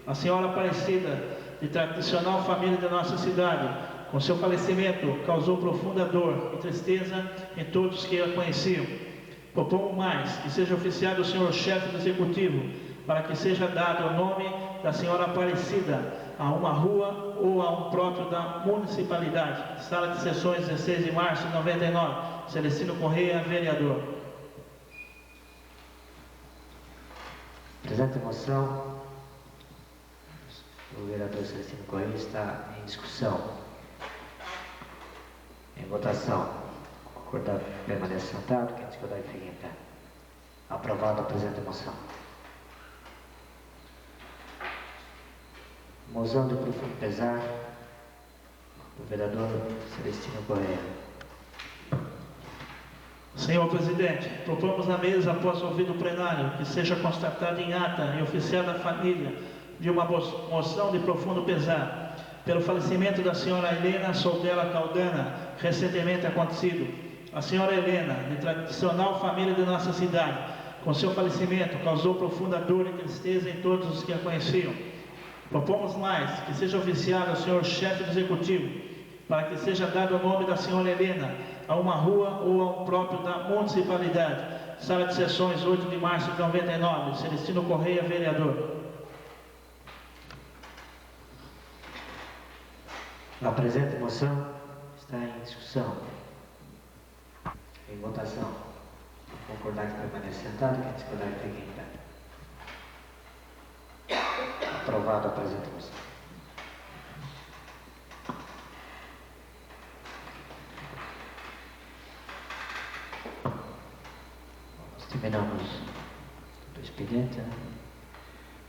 A senhora Aparecida, de tradicional família de nossa cidade, com seu falecimento causou profunda dor e tristeza em todos que a conheciam. Proponho mais que seja oficiado o senhor chefe do executivo, para que seja dado o nome da senhora Aparecida a uma rua ou a um próprio da municipalidade. Sala de Sessões, 16 de março de 99. Celestino Correia, vereador. Presente moção, o vereador Celestino Correia está em discussão, em votação. concordar permaneça sentado, quem discordar fique em pé. Aprovado a presente moção. Moção de profundo pesar do vereador Celestino Correia. Senhor presidente, propomos na mesa, após ouvido o plenário, que seja constatado em ata e oficiada a família de uma moção de profundo pesar pelo falecimento da senhora Helena Soldela Caldana, recentemente acontecido. A senhora Helena, de tradicional família de nossa cidade, com seu falecimento causou profunda dor e tristeza em todos os que a conheciam. Propomos mais que seja oficiado ao senhor chefe do executivo, para que seja dado o nome da senhora Helena a uma rua ou ao próprio da municipalidade. Sala de sessões, 8 de março de 99, Celestino Correia, vereador. A presente moção está em discussão. Em votação. Concordar que permaneça sentado, quem discordar que fique em pé. Aprovado a presente moção. Nós terminamos o expediente, né?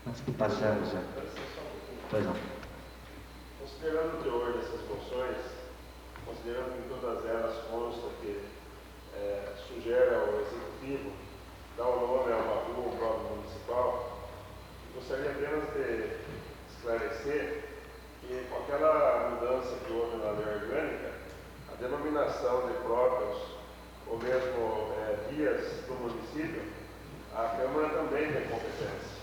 Antes de passarmos a... Pois não. Considerando o teor dessas moções, considerando que todas elas consta que sugere ao Executivo dar o nome ao rua ao próprio municipal, gostaria apenas de esclarecer que com aquela mudança que houve na lei orgânica, a denominação de próprios ou mesmo vias do município, a Câmara também tem competência.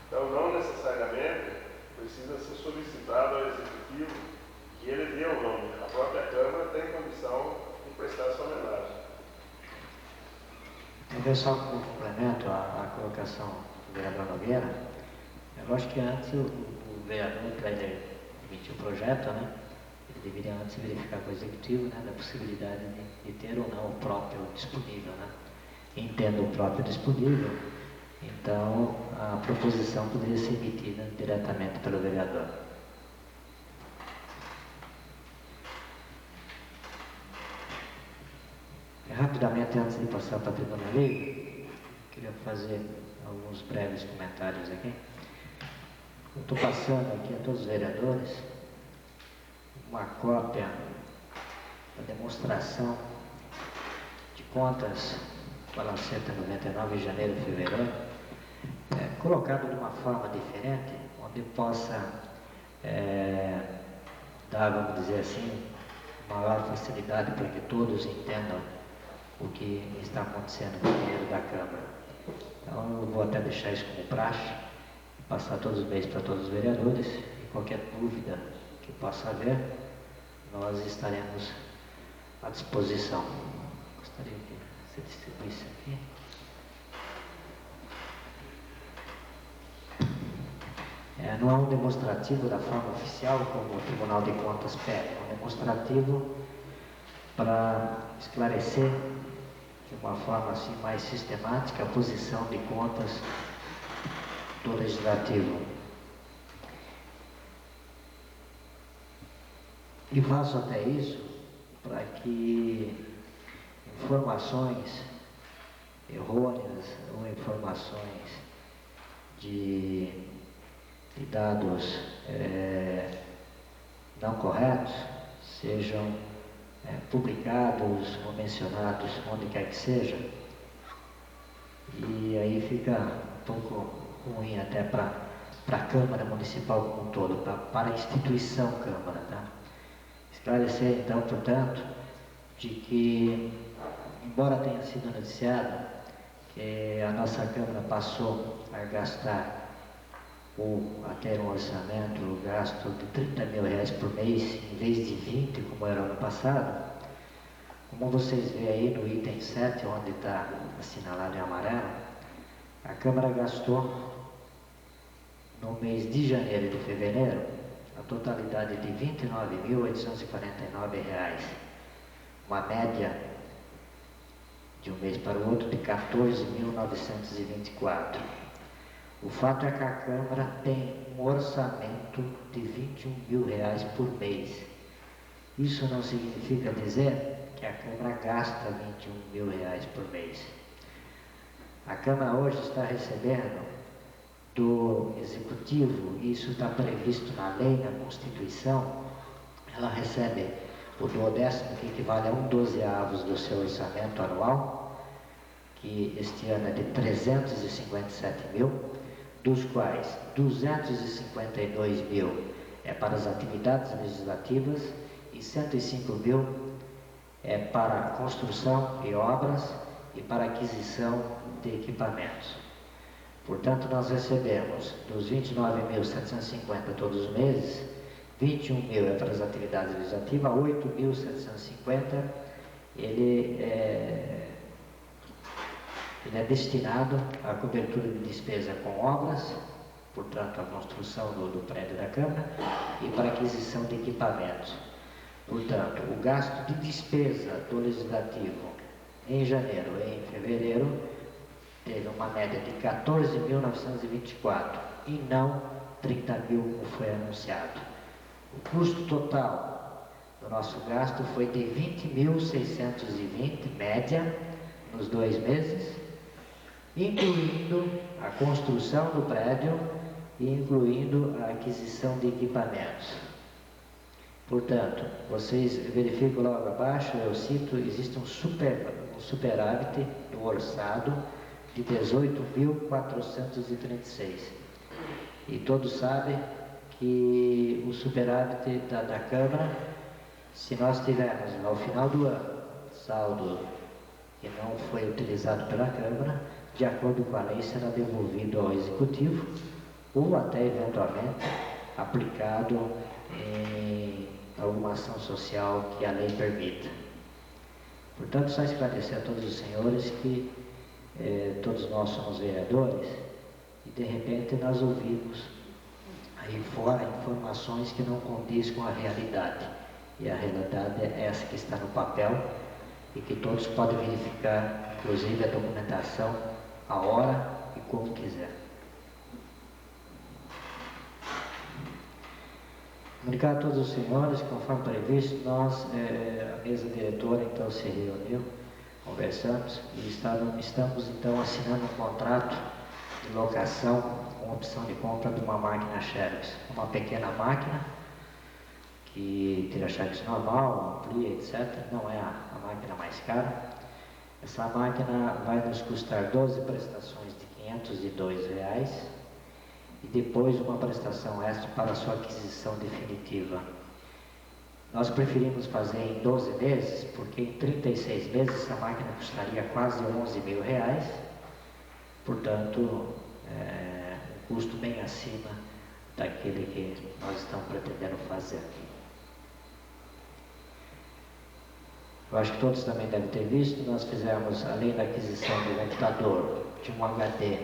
Então, não necessariamente precisa ser solicitado ao Executivo que ele dê o nome. A própria Câmara tem condição de prestar essa homenagem. Eu só como complemento à colocação do vereador Nogueira. Eu acho que antes o vereador, para ele emitir o projeto, né, ele deveria antes verificar com o Executivo, né, da possibilidade de ter ou não o próprio disponível. Né. Entendo o próprio disponível, então a proposição poderia ser emitida diretamente pelo vereador. Rapidamente, antes de passar para a tribuna livre, queria fazer alguns breves comentários aqui. Eu estou passando aqui a todos os vereadores uma cópia da demonstração de contas balanceta 99 de janeiro e fevereiro, colocado de uma forma diferente, onde possa dar, vamos dizer assim, maior facilidade para que todos entendam o que está acontecendo com o dinheiro da Câmara. Então eu vou até deixar isso como praxe, passar todos os meses para todos os vereadores, e qualquer dúvida que possa haver, nós estaremos à disposição. Gostaria que você distribuísse aqui. Não é um demonstrativo da forma oficial, como o Tribunal de Contas pede, é um demonstrativo para esclarecer de uma forma assim mais sistemática a posição de contas do Legislativo. E faço até isso para que informações errôneas ou informações de dados não corretos sejam publicados ou mencionados onde quer que seja, e aí fica um pouco ruim até para a Câmara Municipal como um todo, para a instituição Câmara, tá? Esclarecer então, portanto, de que, embora tenha sido noticiado que a nossa Câmara passou a gastar ou a ter um orçamento, um gasto de R$30 mil por mês, em vez de 20, como era ano passado, como vocês veem aí no item 7, onde está assinalado em amarelo, a Câmara gastou no mês de janeiro e de fevereiro a totalidade de R$ 29.849, uma média de um mês para o outro de 14.924. O fato é que a Câmara tem um orçamento de R$21 mil por mês. Isso não significa dizer que a Câmara gasta R$21.000 por mês. A Câmara hoje está recebendo do Executivo, e isso está previsto na lei, na Constituição, ela recebe o 1/12, que equivale a 1/12 do seu orçamento anual, que este ano é de 357 mil, dos quais 252 mil é para as atividades legislativas e 105 mil é para construção e obras e para aquisição de equipamentos. Portanto, nós recebemos dos 29.750 todos os meses, 21 mil é para as atividades legislativas, 8.750 ele é destinado à cobertura de despesa com obras, portanto, a construção do prédio da Câmara e para aquisição de equipamentos. Portanto, o gasto de despesa do Legislativo em janeiro e em fevereiro teve uma média de 14.924 e não 30 mil como foi anunciado. O custo total do nosso gasto foi de 20.620, média, nos 2 meses, incluindo a construção do prédio e incluindo a aquisição de equipamentos. Portanto, vocês verificam logo abaixo, eu cito, existe um superávit do orçado de 18.436. E todos sabem que o superávit da Câmara, se nós tivermos ao final do ano saldo que não foi utilizado pela Câmara, de acordo com a lei, será devolvido ao Executivo ou até eventualmente aplicado em alguma ação social que a lei permita. Portanto, só esclarecer a todos os senhores que todos nós somos vereadores e de repente nós ouvimos aí fora informações que não condiz com a realidade. E a realidade é essa que está no papel e que todos podem verificar, inclusive a documentação, a hora e como quiser. Comunicar a todos os senhores, conforme previsto, nós, a mesa diretora, então se reuniu, conversamos e estamos então assinando um contrato de locação com opção de compra de uma máquina Xerox, uma pequena máquina que tira Xerox normal, amplia, etc. Não é a máquina mais cara. Essa máquina vai nos custar 12 prestações de R$502 e depois uma prestação extra para a sua aquisição definitiva. Nós preferimos fazer em 12 meses, porque em 36 meses essa máquina custaria quase R$11.000, portanto, um custo bem acima daquele que nós estamos pretendendo fazer. Eu acho que todos também devem ter visto, nós fizemos, além da aquisição do computador, de um HD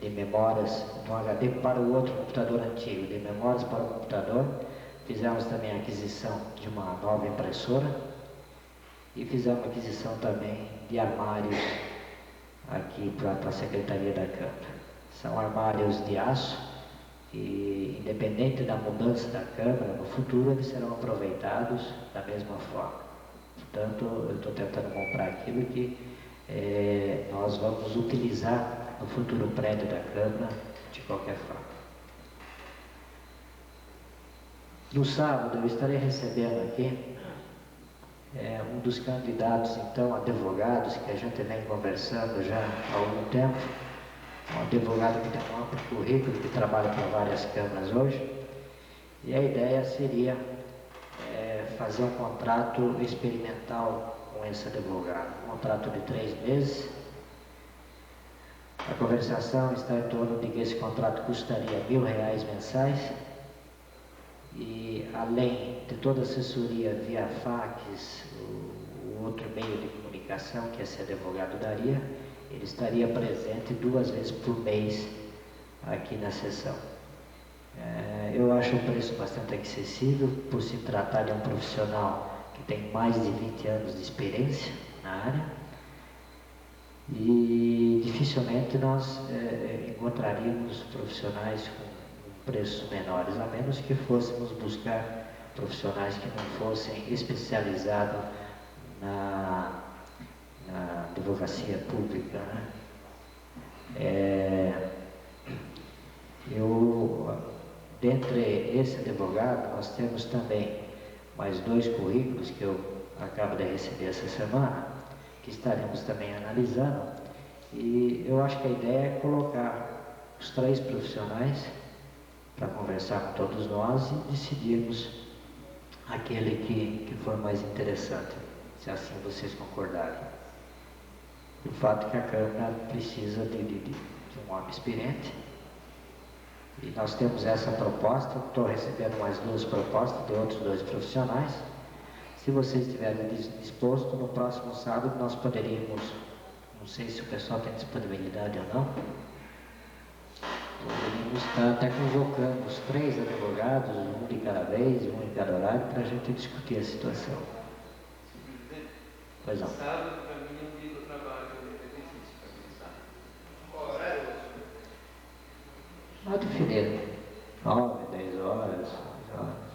de memórias, de um HD para o outro computador antigo, de memórias para o computador, fizemos também a aquisição de uma nova impressora e fizemos a aquisição também de armários aqui para a Secretaria da Câmara. São armários de aço e, independente da mudança da Câmara, no futuro eles serão aproveitados da mesma forma. Portanto, eu estou tentando comprar aquilo que nós vamos utilizar no futuro prédio da Câmara de qualquer forma. No sábado eu estarei recebendo aqui um dos candidatos, então, advogados, que a gente vem conversando já há algum tempo, um advogado que tem um amplo currículo, que trabalha para várias câmaras hoje, e a ideia seria fazer um contrato experimental com esse advogado, um contrato de 3 meses. A conversação está em torno de que esse contrato custaria R$1.000 mensais e, além de toda a assessoria via fax, o outro meio de comunicação que esse advogado daria, ele estaria presente 2 vezes por mês aqui na sessão. Eu acho o preço bastante acessível, por se tratar de um profissional que tem mais de 20 anos de experiência na área, e dificilmente nós encontraríamos profissionais com preços menores, a menos que fôssemos buscar profissionais que não fossem especializados na advocacia pública, né? Dentre esse advogado, nós temos também mais 2 currículos que eu acabo de receber essa semana, que estaremos também analisando, e eu acho que a ideia é colocar os 3 profissionais para conversar com todos nós e decidirmos aquele que for mais interessante, se assim vocês concordarem. O fato é que a Câmara precisa de um homem experiente, e nós temos essa proposta. Estou recebendo mais 2 propostas de outros 2 profissionais. Se vocês estiverem dispostos, no próximo sábado nós poderíamos, não sei se o pessoal tem disponibilidade ou não, poderíamos estar até convocando os 3 advogados, um de cada vez, um em cada horário, para a gente discutir a situação. Pois não. Sábado, para mim, é um dia do trabalho, é difícil para mim, sábado. Horário? Lá definido. 9, 10 horas, 11 horas.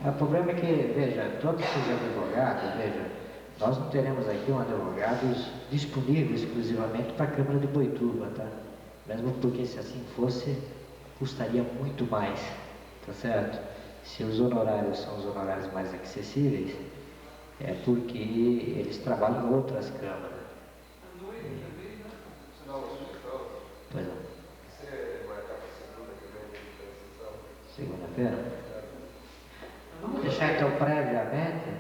O problema é que, veja, todos esses advogados, veja, nós não teremos aqui um advogado disponível exclusivamente para a Câmara de Boituva, tá? Mesmo porque, se assim fosse, custaria muito mais, tá certo? Se os honorários são os honorários mais acessíveis, é porque eles trabalham em outras câmaras. Pois não. Segunda-feira? Vamos deixar então previamente,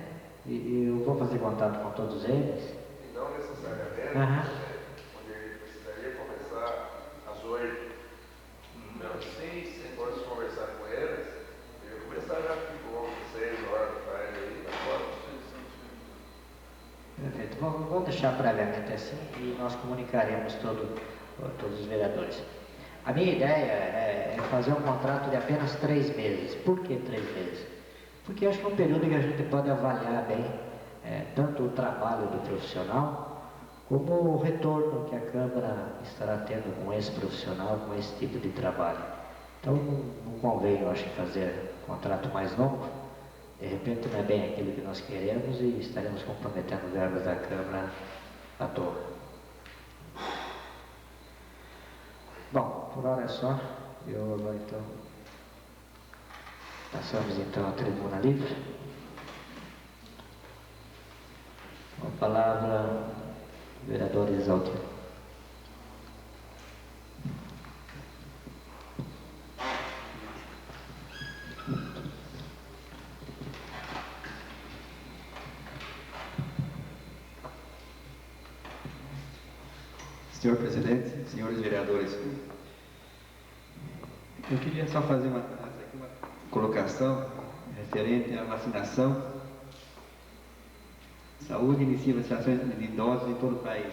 e eu vou fazer contato com todos eles. E não necessariamente, onde precisaria começar às 8. Não, se fosse conversar com eles, eu ia começar já tipo 6 horas da tarde aí, tá fora. Perfeito. Vamos deixar previamente assim e nós comunicaremos todos os vereadores. A minha ideia é fazer um contrato de apenas 3 meses. Por que 3 meses? Porque acho que é um período que a gente pode avaliar bem tanto o trabalho do profissional, como o retorno que a Câmara estará tendo com esse profissional, com esse tipo de trabalho. Então não convém, eu acho, fazer um contrato mais longo. De repente não é bem aquilo que nós queremos e estaremos comprometendo verbas da Câmara à toa. Bom, por hora é só. Eu agora então passamos então à tribuna livre. Com a palavra, o vereador Exaltino. Senhor presidente, senhores vereadores, eu queria só fazer uma colocação referente à vacinação. Saúde inicia vacinações de idosos em todo o país.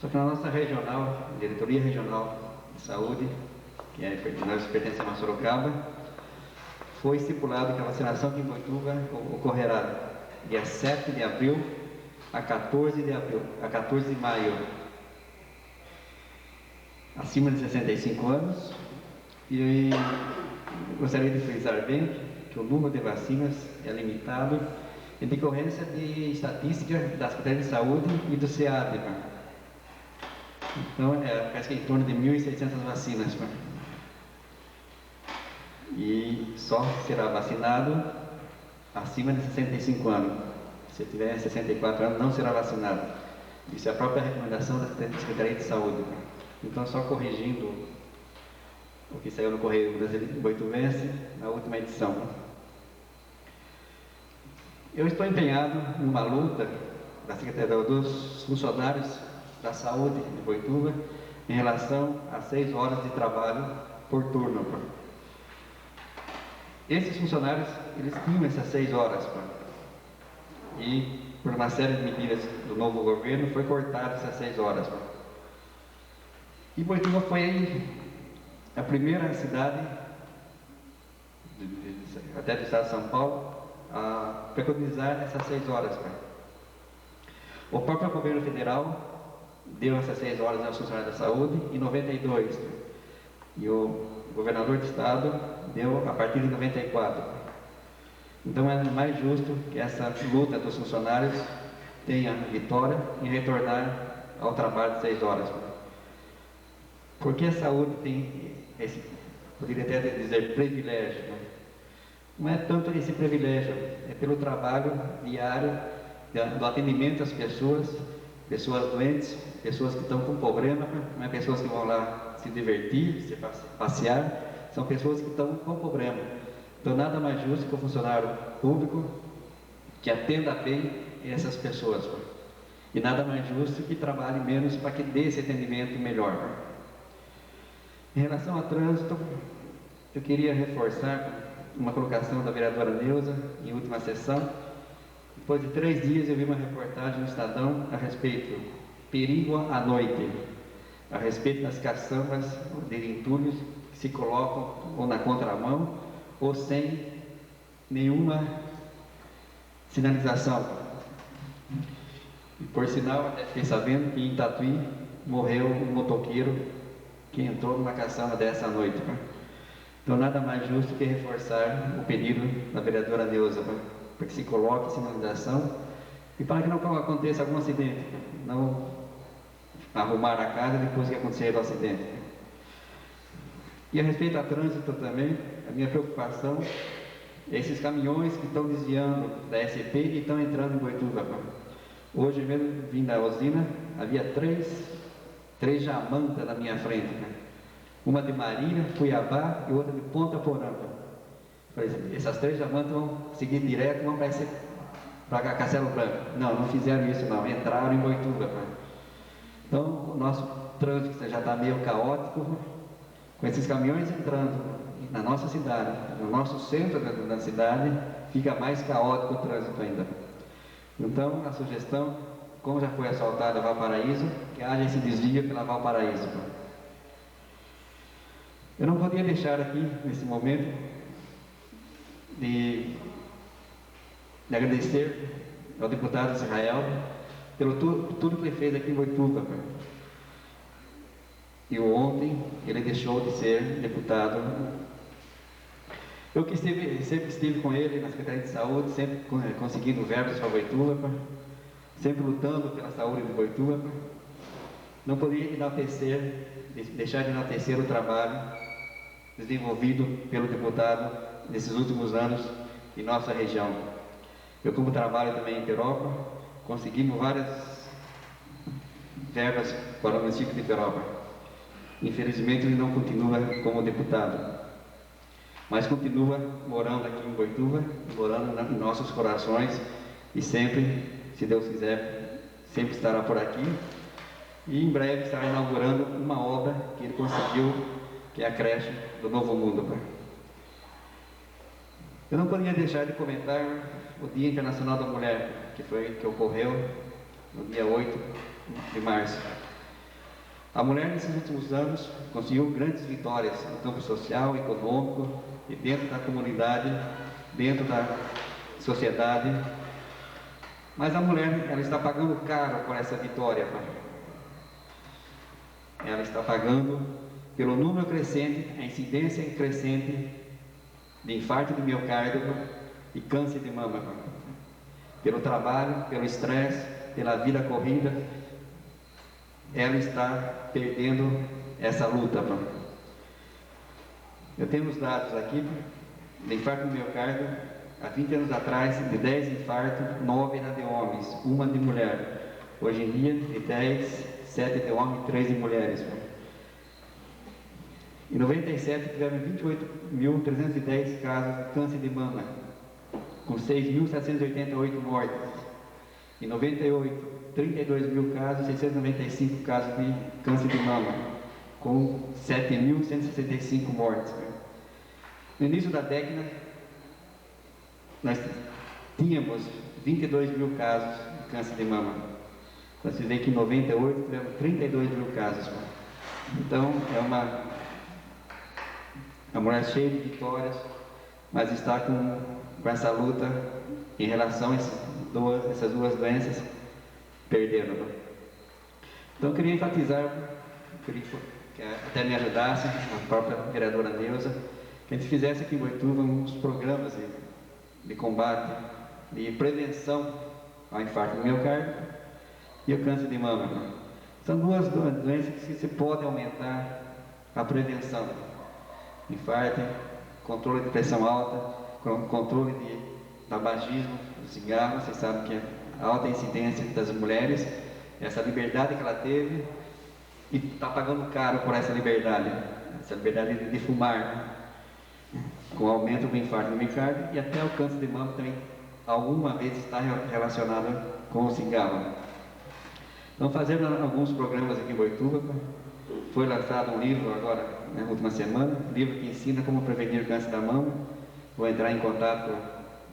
Só que na nossa regional, Diretoria Regional de Saúde, nós pertencemos a Sorocaba, foi estipulado que a vacinação aqui em Boituva ocorrerá dia 7 de abril a 14 de maio, acima de 65 anos, e gostaria de frisar bem que o número de vacinas é limitado em decorrência de estatística da Secretaria de Saúde e do SEAD. Então, parece que é em torno de 1.600 vacinas. E só será vacinado acima de 65 anos. Se tiver 64 anos, não será vacinado. Isso é a própria recomendação da Secretaria de Saúde. Então, só corrigindo o que saiu no Correio Boituvense na última edição. Eu estou empenhado numa luta da Secretaria dos funcionários da saúde de Boituva em relação a 6 horas de trabalho por turno. Esses funcionários, eles tinham essas 6 horas. E por uma série de medidas do novo governo, foi cortada essas 6 horas. E Boituva foi a primeira cidade, até do estado de São Paulo, a preconizar essas 6 horas. O próprio governo federal deu essas 6 horas aos funcionários da saúde em 92. E o governador do estado deu a partir de 94. Então é mais justo que essa luta dos funcionários tenha vitória em retornar ao trabalho de 6 horas. Porque a saúde tem esse, poderia até dizer, privilégio, né? Não é tanto esse privilégio, é pelo trabalho diário, do atendimento às pessoas doentes, pessoas que estão com problema, não é pessoas que vão lá se divertir, se passear, são pessoas que estão com problema. Então nada mais justo que o funcionário público que atenda bem essas pessoas. E nada mais justo que trabalhe menos para que dê esse atendimento melhor. Em relação ao trânsito, eu queria reforçar uma colocação da vereadora Neuza em última sessão. Depois de 3 dias eu vi uma reportagem no Estadão a respeito do perigo à noite, a respeito das caçambas de entulhos que se colocam ou na contramão ou sem nenhuma sinalização. E por sinal, até fiquei sabendo que em Tatuí morreu um motoqueiro que entrou numa caçamba dessa noite. Então nada mais justo que reforçar o pedido da vereadora Neuza, para que se coloque sinalização e para que não aconteça algum acidente, não arrumar a casa depois que acontecer o acidente. E a respeito ao trânsito também, a minha preocupação é esses caminhões que estão desviando da SP e estão entrando em Boituva. Hoje mesmo, vim da usina, havia três jamantas na minha frente, uma de Marília, Cuiabá e outra de Ponta Porã. Essas 3 jamantas vão seguir direto, vão para Castelo Branco. Não fizeram isso não, entraram em Boituva. Então o nosso trânsito já está meio caótico, com esses caminhões entrando na nossa cidade, no nosso centro da cidade, fica mais caótico o trânsito ainda. Então a sugestão, como já foi asfaltada a Valparaíso, que haja esse desvio pela Valparaíso. Eu não podia deixar aqui, nesse momento, de agradecer ao deputado Israel pelo tudo que ele fez aqui em Boituva. E ontem ele deixou de ser deputado. Eu que sempre estive com ele na Secretaria de Saúde, sempre conseguindo verbas para Boituva, sempre lutando pela saúde de Boituva. Não podia deixar de enaltecer o trabalho desenvolvido pelo deputado nesses últimos anos em nossa região. Eu, como trabalho também em Peroba, conseguimos várias verbas para o município de Peroba. Infelizmente ele não continua como deputado, mas continua morando aqui em Boituva, morando em nossos corações e sempre, se Deus quiser, sempre estará por aqui e em breve estará inaugurando uma obra que ele conseguiu, que é a creche do Novo Mundo. Eu não poderia deixar de comentar o Dia Internacional da Mulher, que ocorreu no dia 8 de março. A mulher, nesses últimos anos, conseguiu grandes vitórias no campo social, econômico e dentro da comunidade, dentro da sociedade. Mas a mulher, ela está pagando caro por essa vitória. Ela está pagando pelo número crescente, a incidência crescente de infarto de miocárdio e câncer de mama, pelo trabalho, pelo estresse, pela vida corrida, ela está perdendo essa luta. Eu tenho os dados aqui de infarto de miocárdio, há 20 anos atrás, de 10 infartos, 9 eram de homens, 1 de mulher. Hoje em dia, de 10, 7 de homens e 3 de mulheres. Em 97 tiveram 28.310 casos de câncer de mama, com 6.788 mortes. Em 98, 32.000 casos, 695 casos de câncer de mama, com 7.165 mortes. No início da década, nós tínhamos 22.000 casos de câncer de mama. Você vê que em 98 tivemos 32.000 casos. Então, é uma mulher cheia de vitórias, mas está com essa luta em relação a essas duas doenças, perdendo. Então eu queria enfatizar, queria que até me ajudasse, a própria vereadora Neuza, que a gente fizesse aqui em Boituva uns programas de combate, de prevenção ao infarto do miocárdio e ao câncer de mama. São duas doenças que se pode aumentar a prevenção. Infarto, controle de pressão alta, controle de tabagismo, do cigarro. Vocês sabem que a alta incidência das mulheres, essa liberdade que ela teve, e está pagando caro por essa liberdade de fumar, com o aumento do infarto do miocárdio, e até o câncer de mama também alguma vez está relacionado com o cigarro. Então, fazendo alguns programas aqui em Boituva, foi lançado um livro agora, na última semana, um livro que ensina como prevenir o câncer da mama. Vou entrar em contato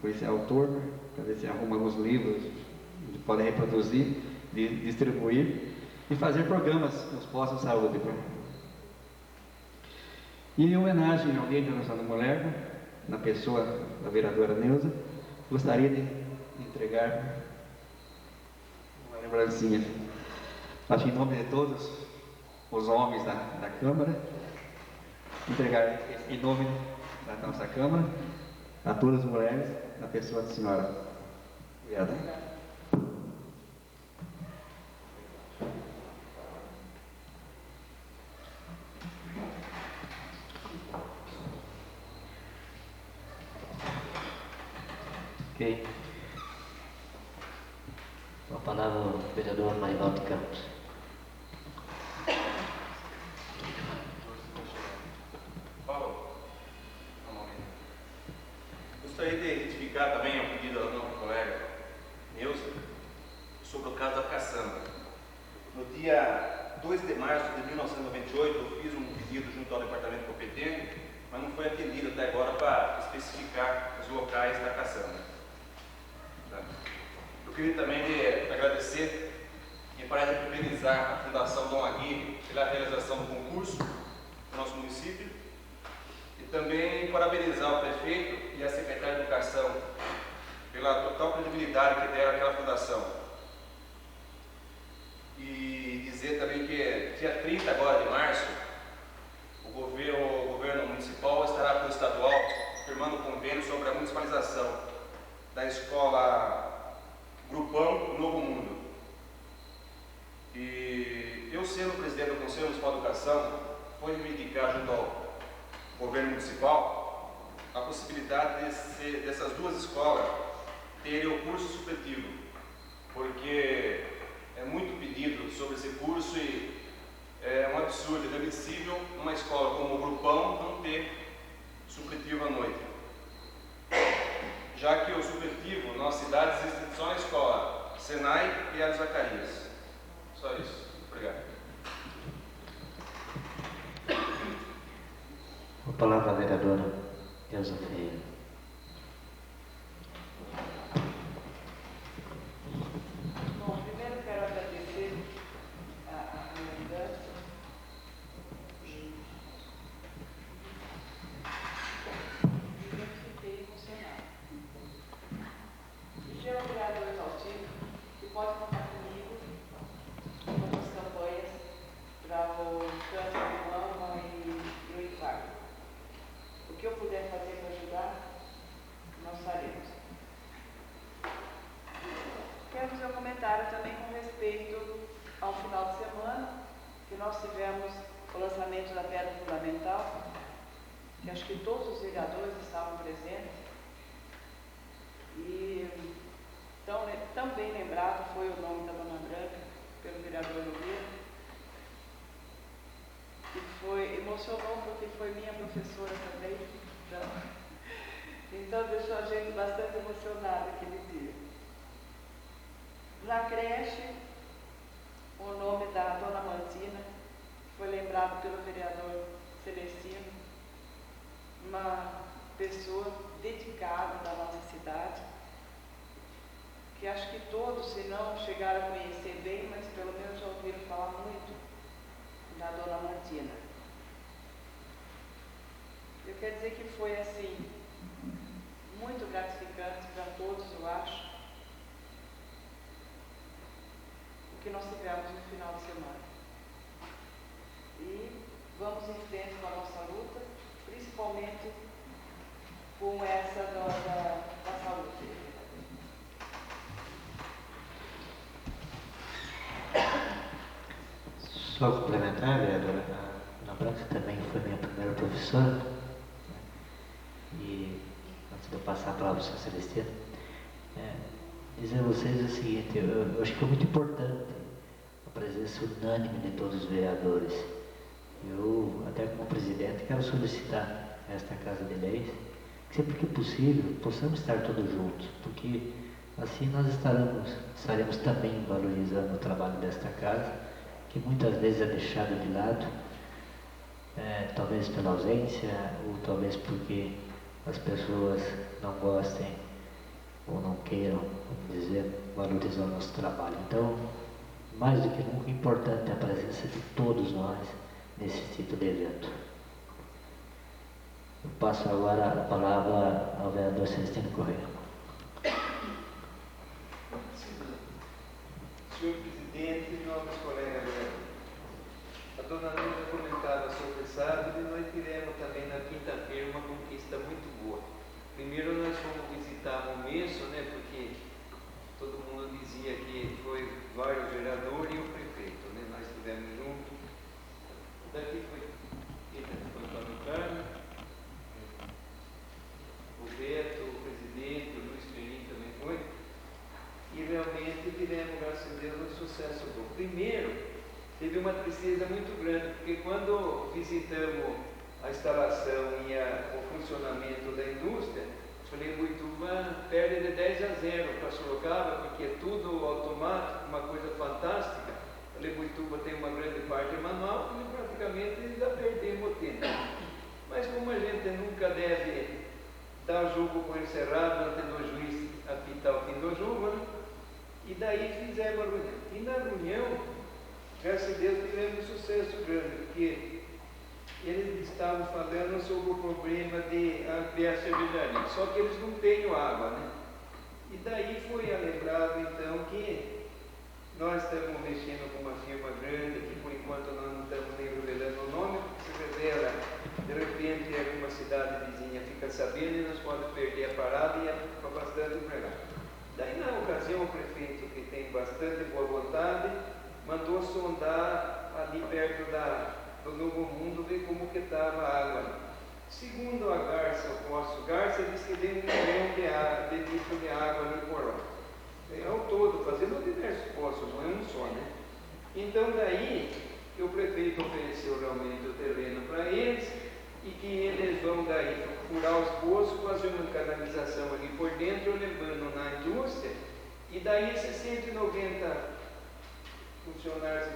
com esse autor, para ver se arruma alguns livros que podem reproduzir, distribuir, e fazer programas nos postos de saúde. E em homenagem ao Dia Internacional da Mulher, na pessoa da vereadora Neuza, gostaria de entregar uma lembrancinha. Acho que em nome de todos os homens da Câmara, entregar em nome da nossa Câmara a todas as mulheres, na pessoa da senhora. Obrigado. Ok. Com a palavra o vereador Marivaldo Campos. Gostaria de retificar também o pedido da nossa colega Neuza sobre o caso da caçamba. No dia 2 de março de 1998, eu fiz um pedido junto ao departamento competente, mas não foi atendido até agora para especificar os locais da caçamba. Tá? Eu queria também agradecer e parabenizar a Fundação Dom Aguirre pela realização do concurso no nosso município. E também parabenizar o prefeito e a secretária de Educação pela total credibilidade que deram àquela fundação. E dizer também que dia 30 agora de março, o governo municipal estará com o estadual firmando um convênio sobre a municipalização da escola Grupão Novo Mundo. E eu, sendo presidente do Conselho Municipal de Educação, foi reivindicar junto ao governo municipal a possibilidade dessas duas escolas terem o curso supletivo, porque é muito pedido sobre esse curso e é um absurdo, é inadmissível uma escola como o Grupão não ter supletivo à noite, já que o supletivo na nossa cidade existe só na escola Senai e Hélio Zacarias. Só isso. Obrigado. Com a palavra a vereadora Elza Ferreira. Bom, primeiro quero agradecer a lembrança e fiquei emocionada. E é um vereador exaustivo que pode contar comigo com as campanhas para o câncer de mama e o infarto. O que eu puder fazer para ajudar, nós faremos. Quero fazer um comentário também com respeito ao final de semana, que nós tivemos o lançamento da pedra fundamental, que acho que todos os vereadores estavam presentes. E tão bem lembrado foi o nome da Dona Branca, pelo vereador Nogueira, que emocionou porque foi minha professora também, então deixou a gente bastante emocionada aquele dia. Na creche, o nome da Dona Mantina foi lembrado pelo vereador Celestino, uma pessoa dedicada da nossa cidade, que acho que todos, se não chegaram a conhecer bem, mas pelo menos já ouviram falar muito da Dona Martina. Eu quero dizer que foi assim, muito gratificante para todos, eu acho, o que nós tivemos no final de semana. E vamos em frente com a nossa luta, principalmente com essa da saúde. Só complementar, vereadora, a Ana Branca também foi minha primeira professora, né? E antes de eu passar a palavra para o senhor Celestino, dizer a vocês o seguinte, eu acho que é muito importante a presença unânime de todos os vereadores. Eu, até como presidente, quero solicitar a esta Casa de Leis que sempre que possível possamos estar todos juntos, porque assim nós estaremos também valorizando o trabalho desta casa, que muitas vezes é deixado de lado, talvez pela ausência, ou talvez porque as pessoas não gostem ou não queiram, vamos dizer, valorizar o nosso trabalho. Então, mais do que nunca, importante a presença de todos nós nesse tipo de evento. Eu passo agora a palavra ao vereador Celestino Correia. Senhor presidente, nobres colegas vereadores, a dona Lúcia comentava sobre sábado e nós tivemos também na quinta-feira uma conquista muito boa. Primeiro nós fomos visitar o Momesso, né, porque todo mundo dizia que foi vários vereadores e o prefeito, né, nós estivemos juntos. Daqui foi o Antônio Carlos, o Beto, o presidente, o Luiz Felipe também foi. E realmente tivemos, graças a Deus, um sucesso bom. Primeiro, teve uma tristeza muito grande, porque quando visitamos a instalação e o funcionamento da indústria, Lebuituba perde de 10-0 para Sorocaba, porque é tudo automático, uma coisa fantástica. Lebuituba tem uma grande parte manual e praticamente já perdemos o tempo. Mas como a gente nunca deve dar o jogo por encerrado antes do juiz apitar o fim do jogo, né? E daí fizemos a reunião. E na reunião, graças a Deus, tivemos um sucesso grande, porque eles estavam falando sobre o problema de ampliar a cervejaria, só que eles não têm água, né? E daí foi lembrado então que nós estamos mexendo com uma firma grande, que por enquanto nós não estamos nem revelando o nome, porque se revela, de repente alguma cidade vizinha fica sabendo e nós podemos perder a parada e fica bastante empregado. Daí na ocasião o prefeito, que tem bastante boa vontade, mandou sondar ali perto do Novo Mundo, ver como que estava a água. Segundo a Garça, o poço Garça, diz que tem 1 milhão de litros de água no Poró. Ao todo, fazendo diversos poços, não é um só, né? Então daí que o prefeito ofereceu realmente o terreno para eles e que eles vão daí furar os poços, fazer uma canalização ali por dentro, levando na indústria, e daí esses 190 funcionários,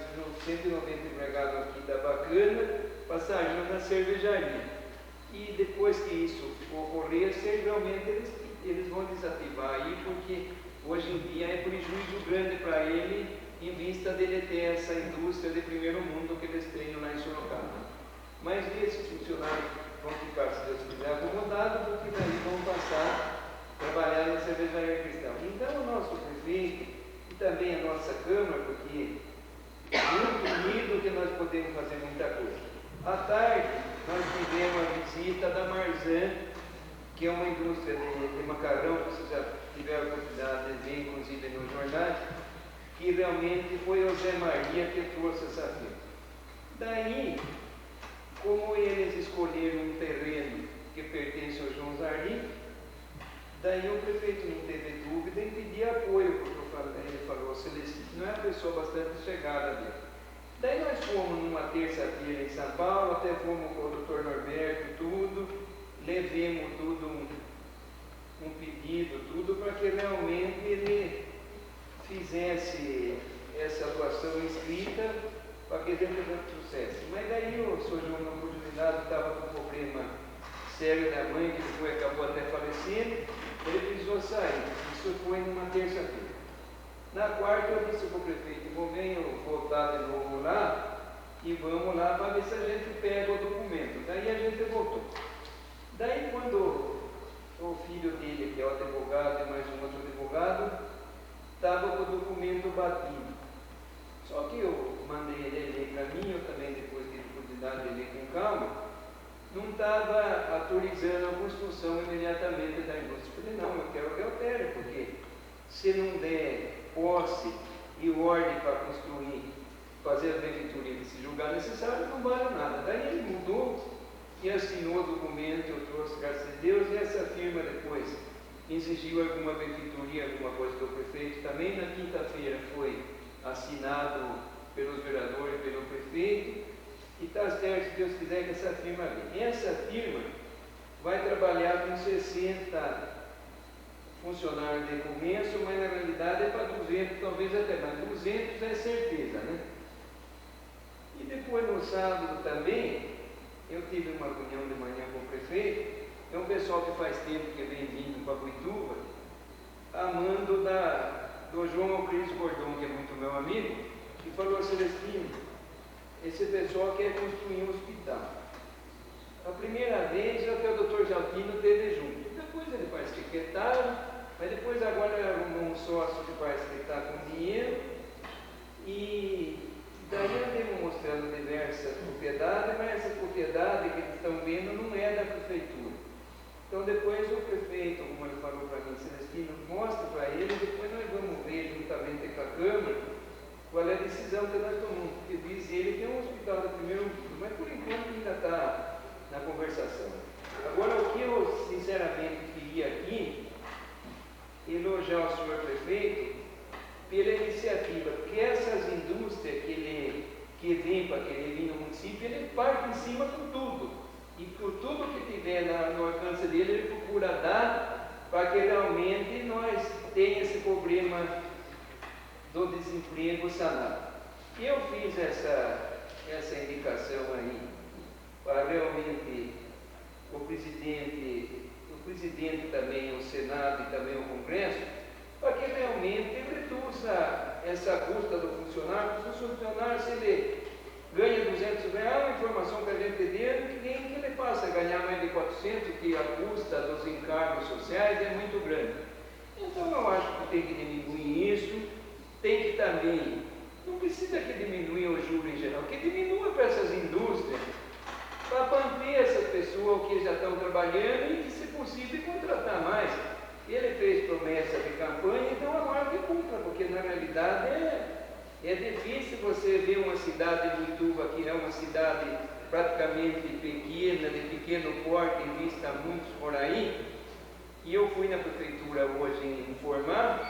190 empregados aqui da Bacana, passariam na cervejaria. E depois que isso ocorrer, realmente eles vão desativar aí, porque hoje em dia é prejuízo grande para ele, em vista dele ter essa indústria de primeiro mundo que eles têm lá em Sorocaba. Mas esses funcionários vão ficar, se Deus quiser, acomodados, porque daí vão passar a trabalhar na cervejaria cristã. Então o nosso prefeito e também a nossa Câmara, porque é muito unido que nós podemos fazer muita coisa. À tarde, nós tivemos a visita da Marzan, que é uma indústria de macarrão, que vocês já tiveram a oportunidade de ver, inclusive nos jornais, que realmente foi o Zé Maria que trouxe essa firma. Daí, como eles escolheram um terreno que pertence ao João Zardim, daí o prefeito não teve dúvida em pedir apoio, porque ele falou, Celestino não é uma pessoa bastante chegada dele. Daí nós fomos numa terça-feira em São Paulo, até fomos com o doutor Norberto, tudo, levemos tudo, um pedido, tudo, para que realmente ele fizesse essa doação escrita, para que a gente não sucesso. Mas daí o senhor João, na oportunidade, estava com um problema sério da mãe, que depois acabou até falecendo, ele precisou sair. Isso foi numa terça-feira. Na quarta eu disse para o prefeito, venho voltar de novo lá e vamos lá para ver se a gente pega o documento. Daí a gente voltou. Daí quando o filho dele, que é o advogado e mais um outro advogado, estava com o documento batido. Só que eu mandei ele ler para mim, eu também depois tive oportunidade de ler expulsão imediatamente da indústria. Eu falei, não, eu quero que altere, porque se não der posse e ordem para construir, fazer a benfeitoria que se julgar necessário, não vale nada. Daí ele mudou e assinou o documento, eu trouxe, graças a Deus, e essa firma depois exigiu alguma benfeitoria, alguma coisa do prefeito também. Na quinta-feira foi assinado pelos vereadores e pelo prefeito, e está certo, se Deus quiser, que essa firma vem. Essa firma vai trabalhar com 60 funcionários de começo, mas na realidade é para 200, talvez até mais. 200 é certeza, né? E depois no sábado também, eu tive uma reunião de manhã com o prefeito. É um pessoal que faz tempo que vem vindo para Boituva, a mando do João Alcris Gordon, que é muito meu amigo, que falou: Celestino, esse pessoal quer construir um hospital. A primeira vez até o Dr. Jaltino teve junto. Depois ele faz secretário, mas depois agora arrumou um sócio que parece que está com dinheiro. E daí andemos mostrando diversas propriedades, mas essa propriedade que eles estão vendo não é da prefeitura. Então depois o prefeito, como ele falou para mim, Celestino, mostra para ele, depois nós vamos ver juntamente com a Câmara qual é a decisão que nós tomamos, porque diz ele que é um hospital do primeiro mundo, mas por enquanto ainda está na conversação. Agora, o que eu sinceramente queria aqui, elogiar o senhor prefeito pela iniciativa, porque essas indústrias que vem para querer vir no município, ele parte em cima com tudo. E por tudo que tiver no alcance dele, ele procura dar para que realmente nós tenhamos esse problema do desemprego sanado. E eu fiz essa indicação aí para realmente o presidente também, o Senado e também o Congresso, para que realmente reduza essa custa do funcionário. Porque se o funcionário, se ele ganha R$200, a informação que a gente deu, que ele passa a ganhar mais de 400, que a custa dos encargos sociais é muito grande. Então eu acho que tem que diminuir isso, tem que também, não precisa que diminua o juro em geral, que diminua para essas indústrias, para manter essas pessoas que já estão trabalhando e que, se possível, contratar mais. Ele fez promessa de campanha, então agora que cumpra, porque na realidade é difícil você ver uma cidade de Boituva, que é uma cidade praticamente pequena, de pequeno porte, em vista a muitos por aí. E eu fui na prefeitura hoje informar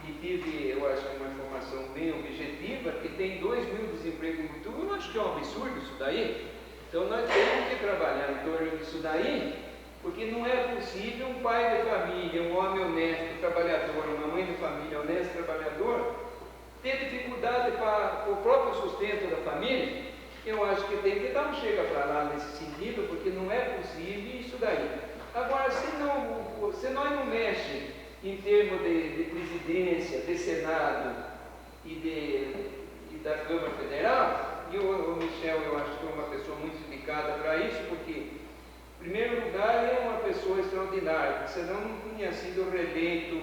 e tive, eu acho, uma informação bem objetiva, que tem 2.000 desempregos em Boituva. Eu acho que é um absurdo isso daí. Então nós temos que trabalhar em torno disso daí, porque não é possível um pai de família, um homem honesto, trabalhador, uma mãe de família honesta, trabalhador, ter dificuldade para o próprio sustento da família. Eu acho que tem que dar um chega para lá nesse sentido, porque não é possível isso daí. Agora, se nós não mexemos em termos de presidência, de Senado e da Câmara Federal, e o Michel, eu acho que é uma pessoa muito indicada para isso, porque, em primeiro lugar, ele é uma pessoa extraordinária, senão não tinha sido reeleito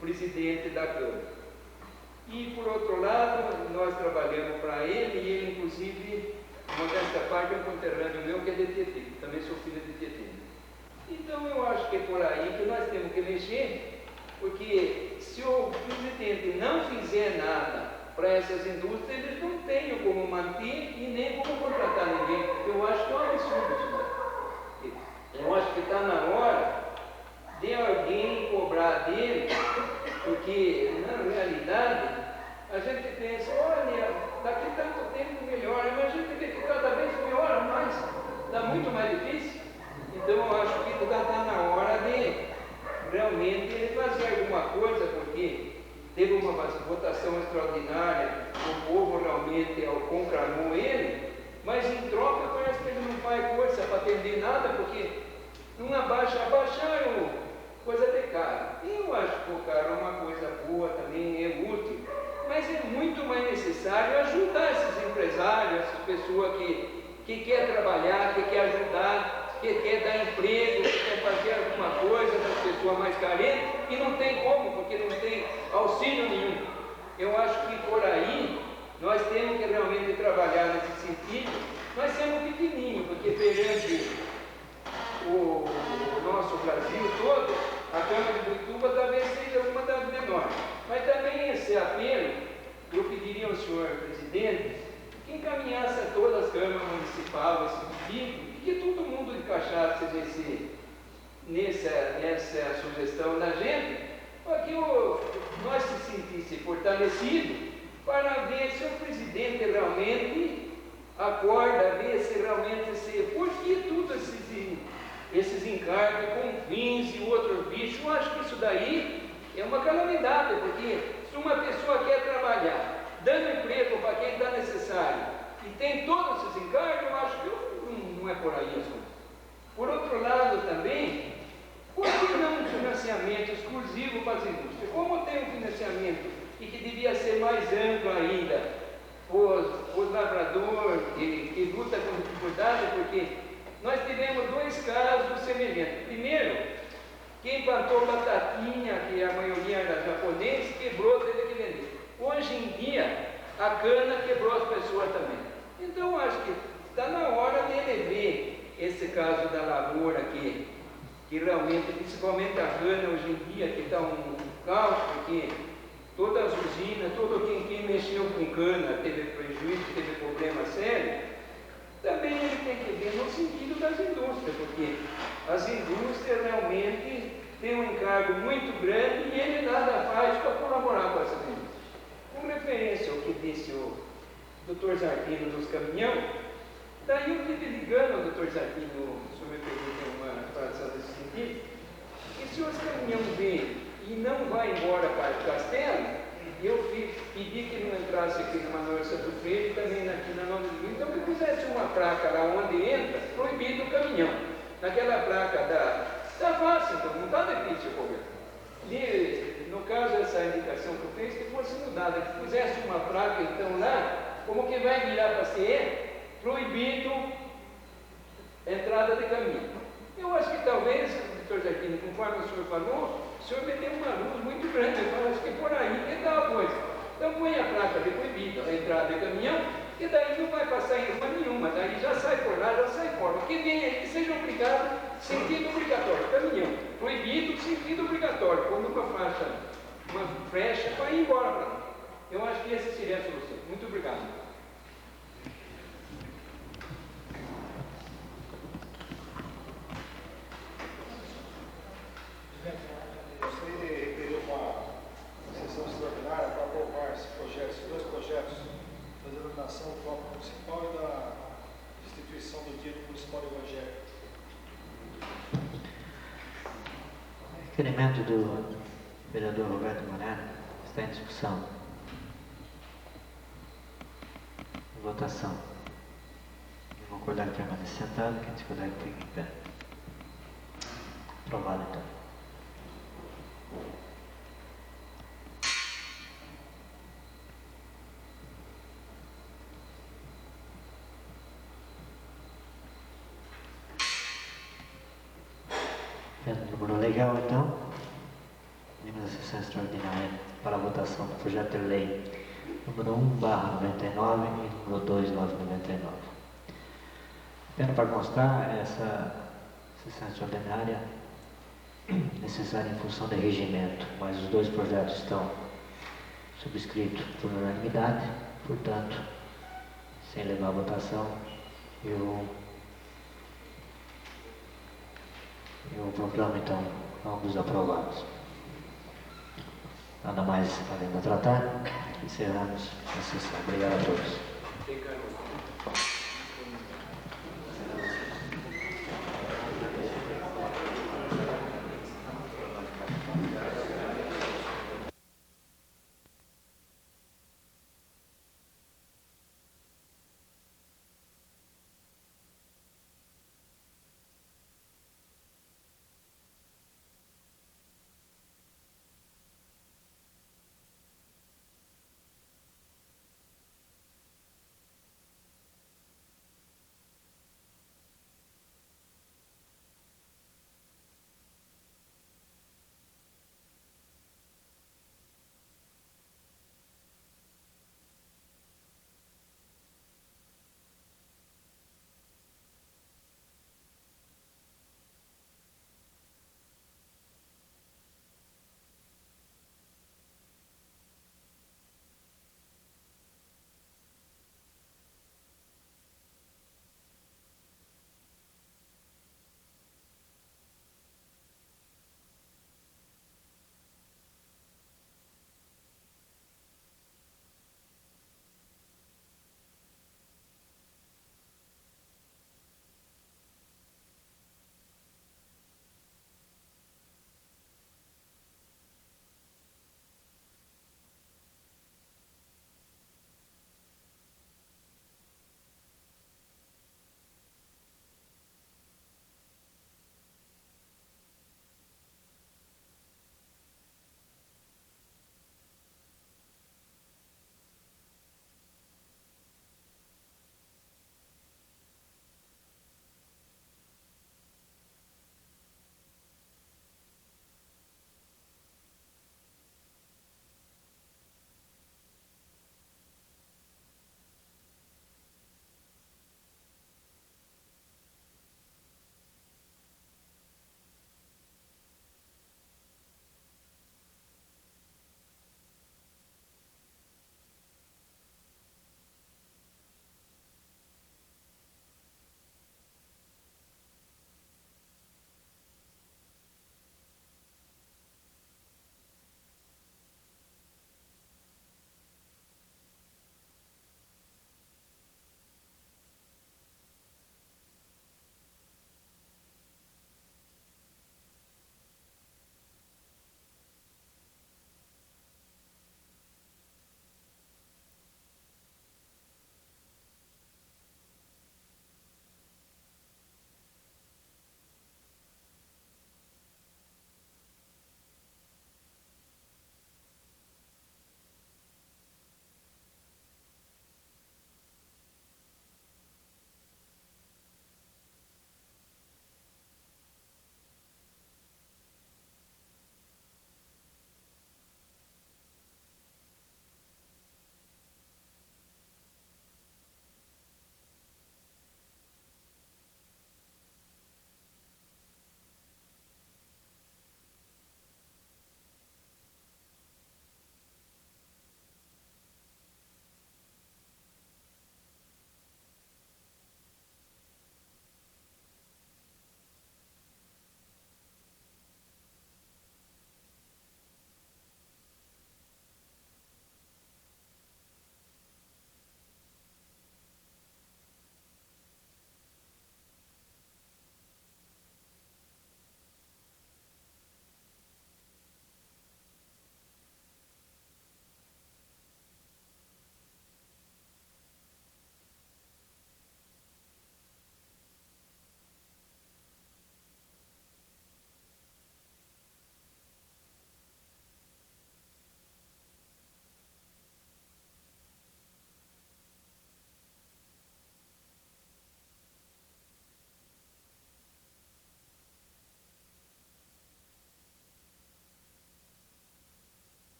presidente da Câmara. E, por outro lado, nós trabalhamos para ele, e ele, inclusive, modesta parte, é um conterrâneo meu, que é de Tietê, também sou filho de Tietê. Então, eu acho que é por aí que nós temos que mexer, porque se o presidente não fizer nada para essas indústrias, eles não têm como manter e nem como contratar ninguém. Eu acho que é um absurdo isso. Eu acho que está na hora de alguém cobrar dele, porque, na realidade, a gente pensa, olha, daqui tanto tempo melhora, mas a gente vê que cada vez piora mais, está muito mais difícil. Então eu acho que está na hora de realmente ele fazer alguma coisa, porque teve uma votação extraordinária, o povo realmente conclamou ele, mas em troca parece que ele não faz força para atender nada, porque não abaixar coisa de carro. Eu acho que o carro é uma coisa boa também, é útil, mas é muito mais necessário ajudar esses empresários, essas pessoas que quer trabalhar, que quer ajudar, que quer dar emprego, que quer fazer alguma coisa para as pessoas mais carentes, e não tem como, porque não tem auxílio nenhum. Eu acho que por aí nós temos que realmente trabalhar nesse sentido. Nós somos pequenininhos, porque perante o nosso Brasil todo, a Câmara de Boituva talvez seja uma das menores. Mas também esse apelo, eu pediria ao senhor presidente que encaminhasse a todas as câmaras municipais esse pedido e que todo mundo encaixasse nessa sugestão da gente, para que nós se sentisse fortalecidos para ver se o presidente realmente acorda, ver se realmente por que tudo esses encargos com fins e outros bichos. Eu acho que isso daí é uma calamidade, porque se uma pessoa quer trabalhar, dando emprego para quem está necessário, e tem todos esses encargos, eu acho que não é por aí as coisas. Por outro lado também, por que não um financiamento exclusivo para as indústrias? Como tem um financiamento e que devia ser mais amplo ainda, os lavradores que lutam com dificuldade, porque nós tivemos dois casos semelhantes. Primeiro, quem plantou batatinha, que a maioria era japonês, quebrou, teve que vender. Hoje em dia, a cana quebrou as pessoas também. Então, acho que está na hora de ele ver esse caso da lavoura aqui, que realmente, principalmente a cana hoje em dia, que está um caos, porque todas as usinas, todo quem mexeu com cana teve prejuízo, teve problema sério. Também ele tem que ver no sentido das indústrias, porque as indústrias realmente têm um encargo muito grande e ele nada faz para colaborar com essas indústrias. Com referência ao que disse o Dr. Zarpino dos caminhões, daí eu estive ligando ao Dr. Zarpino, se eu me permite uma fração desse sentido, que se os caminhões vêm e não vai embora para o castelo, eu pedi que não entrasse aqui na Manuel Santo Freire, também aqui na Nova de Lima, então que fizesse uma placa lá onde entra, proibido o caminhão. Naquela placa está fácil, então não está difícil o governo. E, no caso, essa indicação que eu fiz, que fosse mudada, que fizesse uma placa então lá, como que vai virar para ser proibido a entrada de caminhão. Eu acho que talvez, doutor Jaquino, conforme o senhor falou, o senhor me deu uma luz muito grande. Eu acho que por aí que dá a coisa. Então põe a placa de proibido a entrada de caminhão, e daí não vai passar em rua nenhuma, daí já sai por lá, já sai fora. O que vem é que seja obrigado, sentido obrigatório, caminhão. Proibido, sentido obrigatório, quando uma faixa, uma frecha, vai embora para lá. Eu acho que essa seria a solução. Muito obrigado. Extraordinária para aprovar esses dois projetos da denominação do bloco municipal e da instituição do Dia Municipal Evangélico. O requerimento do vereador Roberto Moreno está em discussão. Votação. Quem concordar que permaneça sentado, quem discordar que fique em pé. Aprovado então. Número legal, então, temos a sessão extraordinária para a votação do projeto de lei número 1/99 e número 2/99. Apenas para constar, essa sessão extraordinária necessária em função de regimento, mas os dois projetos estão subscritos por unanimidade, portanto, sem levar a votação, eu proclamo então ambos aprovados. Nada mais além de tratar, encerramos a sessão. Obrigado a todos.